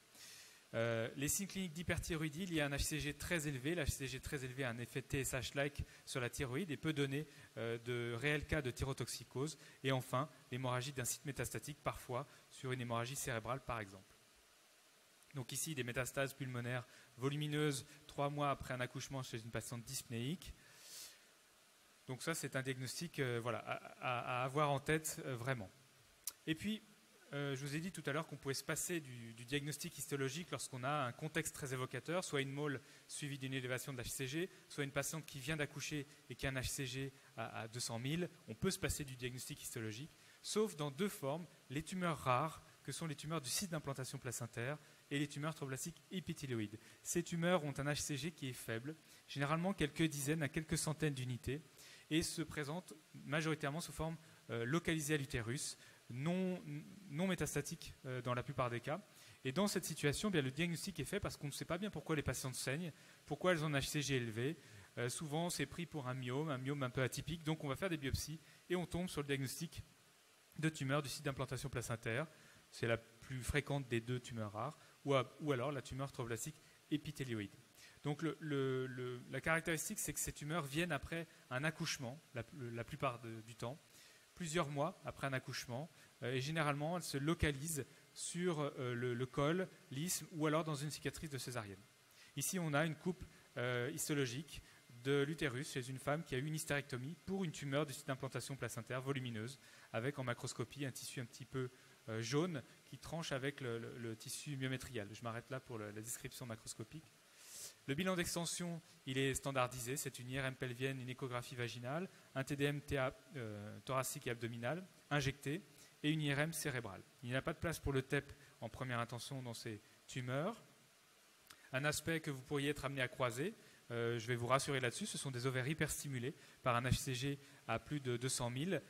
Les signes cliniques d'hyperthyroïdie, il y a un HCG très élevé. L'HCG très élevé a un effet TSH-like sur la thyroïde et peut donner de réels cas de thyrotoxicose. Et enfin, l'hémorragie d'un site métastatique, parfois sur une hémorragie cérébrale par exemple. Donc ici, des métastases pulmonaires volumineuses 3 mois après un accouchement chez une patiente dyspnéique. Donc ça, c'est un diagnostic à avoir en tête vraiment. Et puis, je vous ai dit tout à l'heure qu'on pouvait se passer du diagnostic histologique lorsqu'on a un contexte très évocateur, soit une mole suivie d'une élévation de l'HCG, soit une patiente qui vient d'accoucher et qui a un HCG à 200 000. On peut se passer du diagnostic histologique, sauf dans 2 formes, les tumeurs rares, que sont les tumeurs du site d'implantation placentaire, et les tumeurs tromblastiques épithéloïdes. Ces tumeurs ont un HCG qui est faible, généralement quelques dizaines à quelques centaines d'unités, et se présentent majoritairement sous forme localisée à l'utérus, non métastatique dans la plupart des cas. Et dans cette situation, bien, le diagnostic est fait parce qu'on ne sait pas bien pourquoi les patientes saignent, pourquoi elles ont un HCG élevé. Souvent, c'est pris pour un myome un peu atypique, donc on va faire des biopsies et on tombe sur le diagnostic de tumeur du site d'implantation placentaire. C'est la plus fréquente des 2 tumeurs rares, ou alors la tumeur tromblastique épithéloïde. Donc la caractéristique, c'est que ces tumeurs viennent après un accouchement, la plupart du temps, plusieurs mois après un accouchement, et généralement elles se localisent sur le col, l'isthme, ou alors dans une cicatrice de césarienne. Ici, on a une coupe histologique de l'utérus chez une femme qui a eu une hystérectomie pour une tumeur du site d'implantation placentaire volumineuse, avec en macroscopie un tissu un petit peu jaune qui tranche avec le tissu myométrial. Je m'arrête là pour la description macroscopique. Le bilan d'extension, il est standardisé. C'est une IRM pelvienne, une échographie vaginale, un TDM thoracique et abdominal injecté et une IRM cérébrale. Il n'y a pas de place pour le TEP en première intention dans ces tumeurs. Un aspect que vous pourriez être amené à croiser, je vais vous rassurer là-dessus, ce sont des ovaires hyperstimulés par un HCG à plus de 200 000.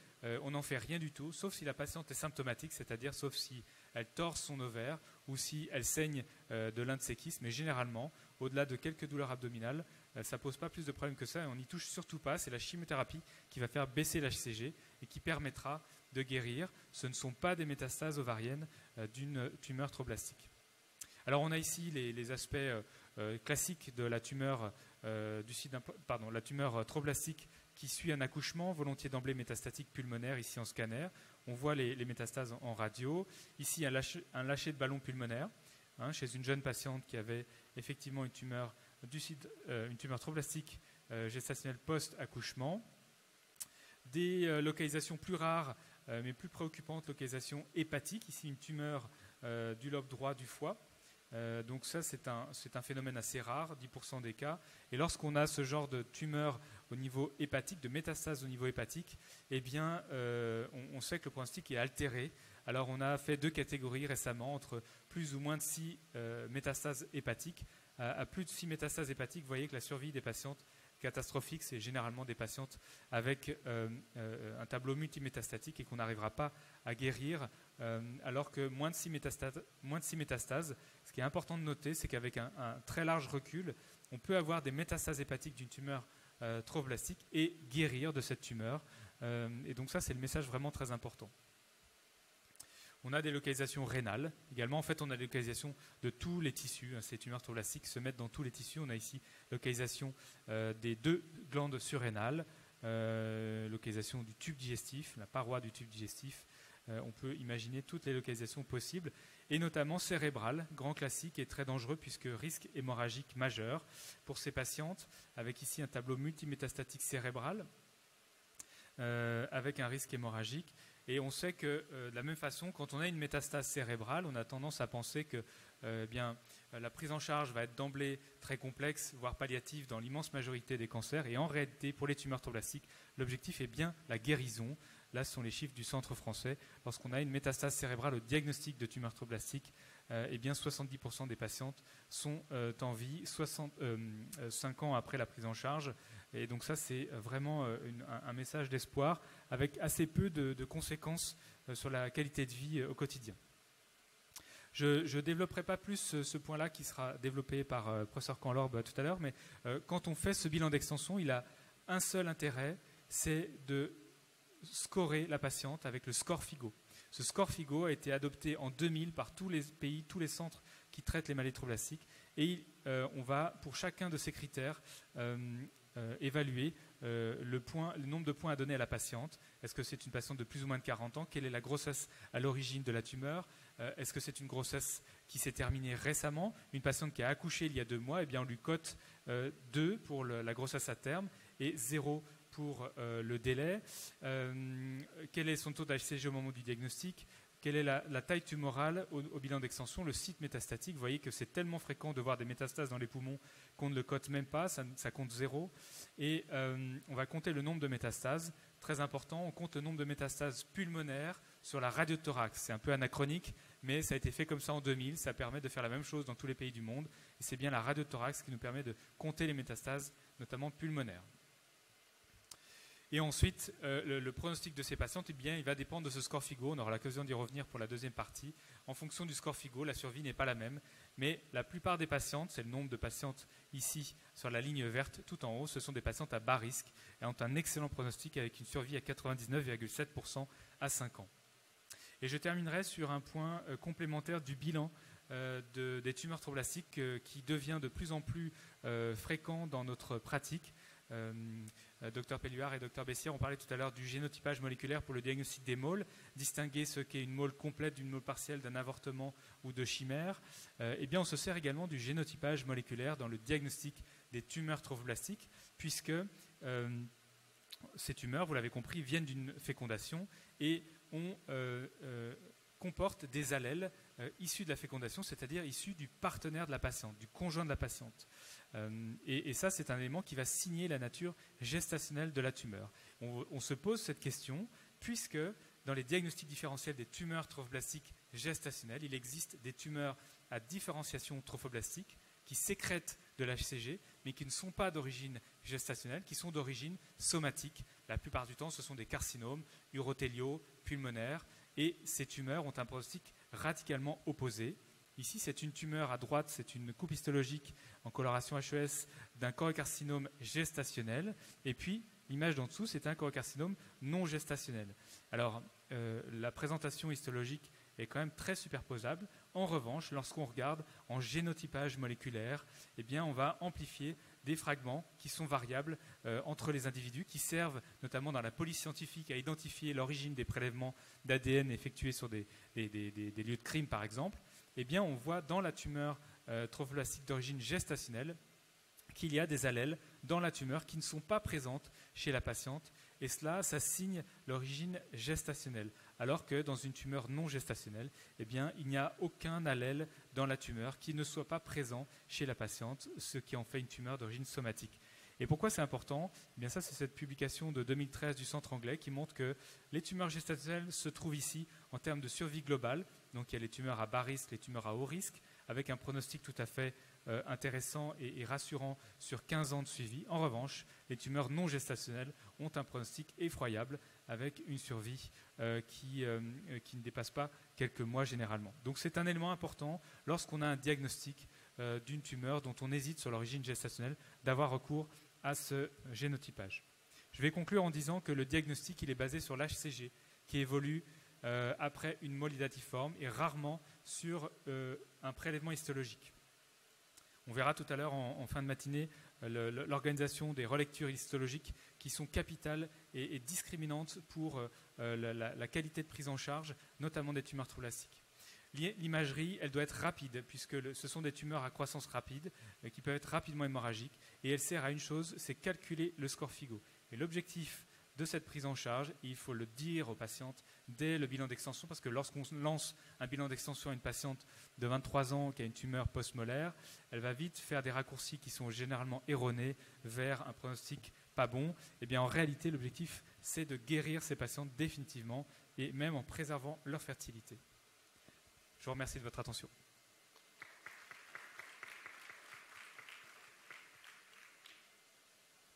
On n'en fait rien du tout, sauf si la patiente est symptomatique, c'est-à-dire sauf si elle torse son ovaire ou si elle saigne de l'un de ses kystes. Mais généralement, au-delà de quelques douleurs abdominales, ça ne pose pas plus de problèmes que ça et on n'y touche surtout pas. C'est la chimiothérapie qui va faire baisser l'HCG et qui permettra de guérir. Ce ne sont pas des métastases ovariennes d'une tumeur tromblastique. Alors on a ici les aspects classiques de la tumeur, la tumeur tromblastique qui suit un accouchement, volontiers d'emblée métastatique pulmonaire, ici en scanner. On voit les métastases en radio. Ici, un lâcher de ballon pulmonaire chez une jeune patiente qui avait effectivement une tumeur tromblastique gestationnelle post-accouchement. Des localisations plus rares, mais plus préoccupantes, localisation hépatique. Ici, une tumeur du lobe droit du foie. Donc ça, c'est un phénomène assez rare, 10% des cas. Et lorsqu'on a ce genre de tumeur au niveau hépatique, de métastase au niveau hépatique, eh bien, on sait que le pronostic est altéré. Alors, on a fait 2 catégories récemment, entre plus ou moins de 6 métastases hépatiques. À plus de 6 métastases hépatiques, vous voyez que la survie des patientes catastrophiques, c'est généralement des patientes avec un tableau multimétastatique et qu'on n'arrivera pas à guérir, alors que moins de 6 métastases, ce qui est important de noter, c'est qu'avec un très large recul, on peut avoir des métastases hépatiques d'une tumeur tromblastique et guérir de cette tumeur. Et donc ça, c'est le message vraiment très important. On a des localisations rénales. Également, en fait, on a des localisations de tous les tissus. Ces tumeurs tromblastiques se mettent dans tous les tissus. On a ici localisation des 2 glandes surrénales, localisation du tube digestif, la paroi du tube digestif. On peut imaginer toutes les localisations possibles, et notamment cérébrale, grand classique et très dangereux puisque risque hémorragique majeur pour ces patientes, avec ici un tableau multimétastatique cérébral, avec un risque hémorragique. Et on sait que de la même façon, quand on a une métastase cérébrale, on a tendance à penser que la prise en charge va être d'emblée très complexe, voire palliative dans l'immense majorité des cancers. Et en réalité, pour les tumeurs tromblastiques, l'objectif est bien la guérison. Là, ce sont les chiffres du Centre français. Lorsqu'on a une métastase cérébrale au diagnostic de tumeur tromblastique, eh bien 70% des patientes sont en vie 5 ans après la prise en charge. Et donc ça, c'est vraiment un message d'espoir avec assez peu de conséquences sur la qualité de vie au quotidien. Je ne développerai pas plus ce point-là qui sera développé par le professeur Canlorbe tout à l'heure, mais quand on fait ce bilan d'extension, il a un seul intérêt, c'est de scorer la patiente avec le score FIGO. Ce score FIGO a été adopté en 2000 par tous les pays, tous les centres qui traitent les maladies tromblastiques, et on va, pour chacun de ces critères, évaluer le nombre de points à donner à la patiente. Est-ce que c'est une patiente de plus ou moins de 40 ans? Quelle est la grossesse à l'origine de la tumeur? Est-ce que c'est une grossesse qui s'est terminée récemment? Une patiente qui a accouché il y a 2 mois, eh bien on lui cote 2 pour la grossesse à terme et 0 pour le délai. Quel est son taux d'HCG au moment du diagnostic? Quelle est la taille tumorale au bilan d'extension? Le site métastatique, vous voyez que c'est tellement fréquent de voir des métastases dans les poumons qu'on ne le cote même pas, ça compte 0. Et on va compter le nombre de métastases. Très important, on compte le nombre de métastases pulmonaires sur la radiothorax. C'est un peu anachronique, mais ça a été fait comme ça en 2000. Ça permet de faire la même chose dans tous les pays du monde. Et c'est bien la radiothorax qui nous permet de compter les métastases, notamment pulmonaires. Et ensuite, le pronostic de ces patientes, eh bien, il va dépendre de ce score FIGO. On aura l'occasion d'y revenir pour la deuxième partie. En fonction du score FIGO, la survie n'est pas la même. Mais la plupart des patientes, c'est le nombre de patientes ici sur la ligne verte tout en haut, ce sont des patientes à bas risque et ont un excellent pronostic avec une survie à 99,7% à 5 ans. Et je terminerai sur un point complémentaire du bilan des tumeurs tromblastiques qui devient de plus en plus fréquent dans notre pratique. Dr Pelluard et Dr Bessière ont parlé tout à l'heure du génotypage moléculaire pour le diagnostic des môles, distinguer ce qu'est une môle complète d'une môle partielle, d'un avortement ou de chimère. Eh bien, on se sert également du génotypage moléculaire dans le diagnostic des tumeurs tromblastiques, puisque ces tumeurs, vous l'avez compris, viennent d'une fécondation et comportent des allèles issus de la fécondation, c'est-à-dire issus du partenaire de la patiente, du conjoint de la patiente. Et ça, c'est un élément qui va signer la nature gestationnelle de la tumeur. On se pose cette question, puisque dans les diagnostics différentiels des tumeurs trophoblastiques gestationnelles, il existe des tumeurs à différenciation trophoblastique qui sécrètent de l'HCG, mais qui ne sont pas d'origine gestationnelle, qui sont d'origine somatique. La plupart du temps, ce sont des carcinomes urothéliaux, pulmonaires, et ces tumeurs ont un pronostic radicalement opposé. Ici, c'est une tumeur à droite, c'est une coupe histologique en coloration HES d'un choriocarcinome gestationnel. Et puis, l'image d'en dessous, c'est un choriocarcinome non gestationnel. Alors, la présentation histologique est quand même très superposable. En revanche, lorsqu'on regarde en génotypage moléculaire, eh bien, on va amplifier des fragments qui sont variables entre les individus, qui servent notamment dans la police scientifique à identifier l'origine des prélèvements d'ADN effectués sur des lieux de crime, par exemple. Eh bien, on voit dans la tumeur trophoblastique d'origine gestationnelle qu'il y a des allèles dans la tumeur qui ne sont pas présentes chez la patiente. Et cela, ça signe l'origine gestationnelle. Alors que dans une tumeur non gestationnelle, eh bien, il n'y a aucun allèle dans la tumeur qui ne soit pas présent chez la patiente, ce qui en fait une tumeur d'origine somatique. Et pourquoi c'est important? Eh bien, ça, c'est cette publication de 2013 du Centre anglais qui montre que les tumeurs gestationnelles se trouvent ici en termes de survie globale. Donc, il y a les tumeurs à bas risque, les tumeurs à haut risque, avec un pronostic tout à fait intéressant et rassurant sur 15 ans de suivi. En revanche, les tumeurs non gestationnelles ont un pronostic effroyable avec une survie qui ne dépasse pas quelques mois généralement. Donc c'est un élément important lorsqu'on a un diagnostic d'une tumeur dont on hésite sur l'origine gestationnelle d'avoir recours à ce génotypage. Je vais conclure en disant que le diagnostic il est basé sur l'HCG qui évolue après une môle idatiforme et rarement sur un prélèvement histologique. On verra tout à l'heure en fin de matinée l'organisation des relectures histologiques qui sont capitales et discriminantes pour la qualité de prise en charge, notamment des tumeurs tromblastiques. L'imagerie, elle doit être rapide, puisque ce sont des tumeurs à croissance rapide qui peuvent être rapidement hémorragiques, et elle sert à une chose, c'est calculer le score FIGO. Et l'objectif de cette prise en charge, et il faut le dire aux patientes, dès le bilan d'extension, parce que lorsqu'on lance un bilan d'extension à une patiente de 23 ans qui a une tumeur post-molaire, elle va vite faire des raccourcis qui sont généralement erronés vers un pronostic pas bon. Eh bien, en réalité, l'objectif, c'est de guérir ces patientes définitivement et même en préservant leur fertilité. Je vous remercie de votre attention.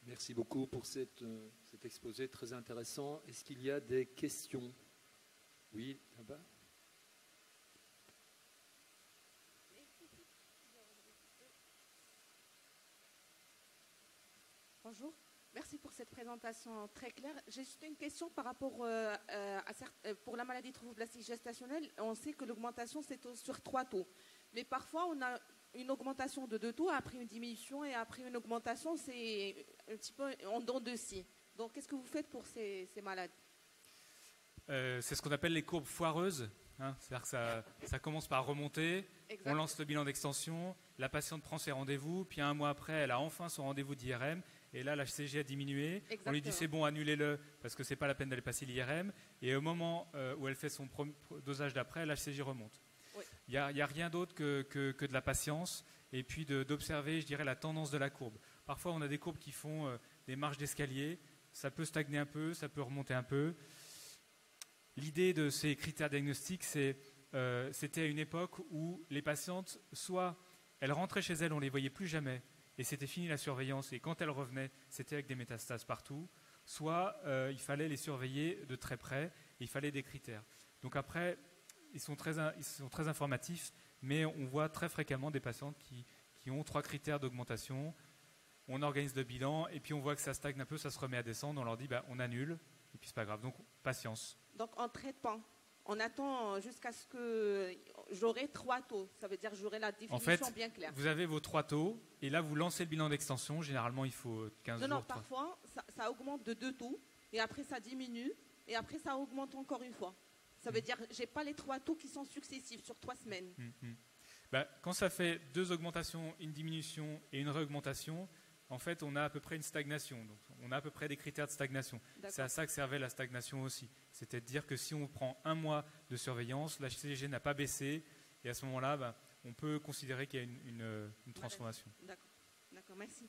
Merci beaucoup pour cet exposé très intéressant. Est-ce qu'il y a des questions? Oui, là-bas. Bonjour, merci pour cette présentation très claire. J'ai juste une question par rapport pour la maladie trophoblastique gestationnelle. On sait que l'augmentation, c'est sur 3 taux. Mais parfois, on a une augmentation de 2 taux, après une diminution, et après une augmentation, c'est un petit peu en dents de scie. Donc, qu'est-ce que vous faites pour ces malades? C'est ce qu'on appelle les courbes foireuses. Hein. C'est-à-dire que ça commence par remonter, on lance le bilan d'extension, la patiente prend ses rendez-vous, puis un mois après, elle a enfin son rendez-vous d'IRM, et là, l'HCG a diminué. Exactement. On lui dit c'est bon, annulez-le, parce que ce n'est pas la peine d'aller passer l'IRM. Et au moment où elle fait son dosage d'après, l'HCG remonte. Oui. Il n'y a rien d'autre que de la patience, et puis d'observer, je dirais, la tendance de la courbe. Parfois, on a des courbes qui font des marches d'escalier, ça peut stagner un peu, ça peut remonter un peu. L'idée de ces critères diagnostiques, c'était à une époque où les patientes, soit elles rentraient chez elles, on ne les voyait plus jamais, et c'était fini la surveillance, et quand elles revenaient, c'était avec des métastases partout, soit il fallait les surveiller de très près, et il fallait des critères. Donc après, ils sont très informatifs, mais on voit très fréquemment des patientes qui ont 3 critères d'augmentation. On organise le bilan, et puis on voit que ça stagne un peu, ça se remet à descendre, on leur dit on annule, et puis c'est pas grave. Donc patience. Donc, on ne traite pas. On attend jusqu'à ce que j'aurai 3 taux. Ça veut dire que j'aurai la définition en fait, bien claire. Vous avez vos 3 taux, et là, vous lancez le bilan d'extension. Généralement, il faut 15 jours. Non, parfois, ça augmente de 2 taux, et après, ça diminue, et après, ça augmente encore une fois. Ça veut dire que je n'ai pas les 3 taux qui sont successifs sur 3 semaines. Quand ça fait 2 augmentations, une diminution et une réaugmentation, en fait, on a à peu près une stagnation. Donc, on a à peu près des critères de stagnation. C'est à ça que servait la stagnation aussi. C'était de dire que si on prend un mois de surveillance, l'HCG n'a pas baissé, et à ce moment-là, on peut considérer qu'il y a une transformation. D'accord, merci.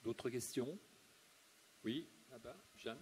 D'autres questions? Oui, là-bas, Jeanne.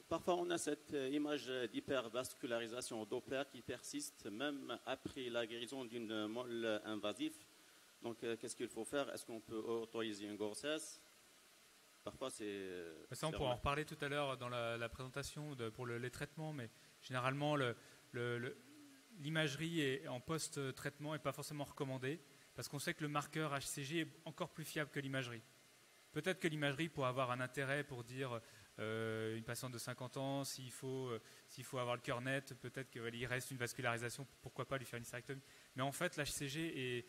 Parfois, on a cette image d'hypervascularisation au Doppler qui persiste même après la guérison d'une moelle invasive. Donc, qu'est-ce qu'il faut faire? Est-ce qu'on peut autoriser une grossesse? Parfois, c'est... Ça, on pourra en reparler tout à l'heure dans la présentation pour les traitements, mais généralement, l'imagerie en post-traitement n'est pas forcément recommandée, parce qu'on sait que le marqueur HCG est encore plus fiable que l'imagerie. Peut-être que l'imagerie pourrait avoir un intérêt pour dire... une patiente de 50 ans, s'il faut avoir le cœur net, peut-être qu'il reste une vascularisation, pourquoi pas lui faire une hystérectomie. Mais en fait, l'HCG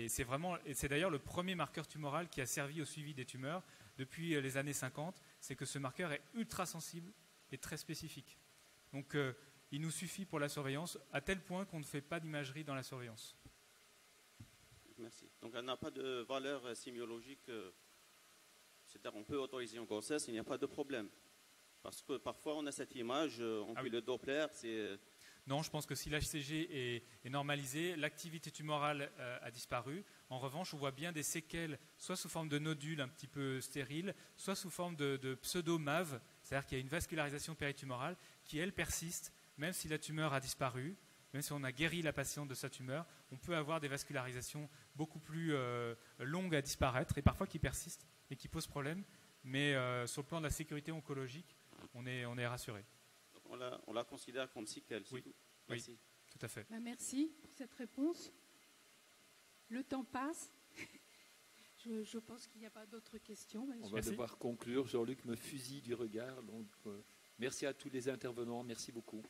c'est d'ailleurs le premier marqueur tumoral qui a servi au suivi des tumeurs depuis les années 50, c'est que ce marqueur est ultra sensible et très spécifique. Donc il nous suffit pour la surveillance, à tel point qu'on ne fait pas d'imagerie dans la surveillance. Merci. Donc elle n'a pas de valeur sémiologique. C'est-à-dire qu'on peut autoriser une grossesse, il n'y a pas de problème. Parce que parfois, on a cette image, le Doppler, c'est... Non, je pense que si l'HCG est normalisé, l'activité tumorale a disparu. En revanche, on voit bien des séquelles, soit sous forme de nodules un petit peu stériles, soit sous forme de pseudo-MAV, c'est-à-dire qu'il y a une vascularisation péritumorale qui, elle, persiste, même si la tumeur a disparu, même si on a guéri la patiente de sa tumeur, on peut avoir des vascularisations beaucoup plus longues à disparaître et parfois qui persistent et qui posent problème. Mais sur le plan de la sécurité oncologique, on est rassuré. On la considère comme séquelle, c'est tout. Merci. Oui, tout à fait. Merci pour cette réponse. Le temps passe. Je pense qu'il n'y a pas d'autres questions. On va devoir conclure. Jean-Luc me fusille du regard. Donc, merci à tous les intervenants. Merci beaucoup.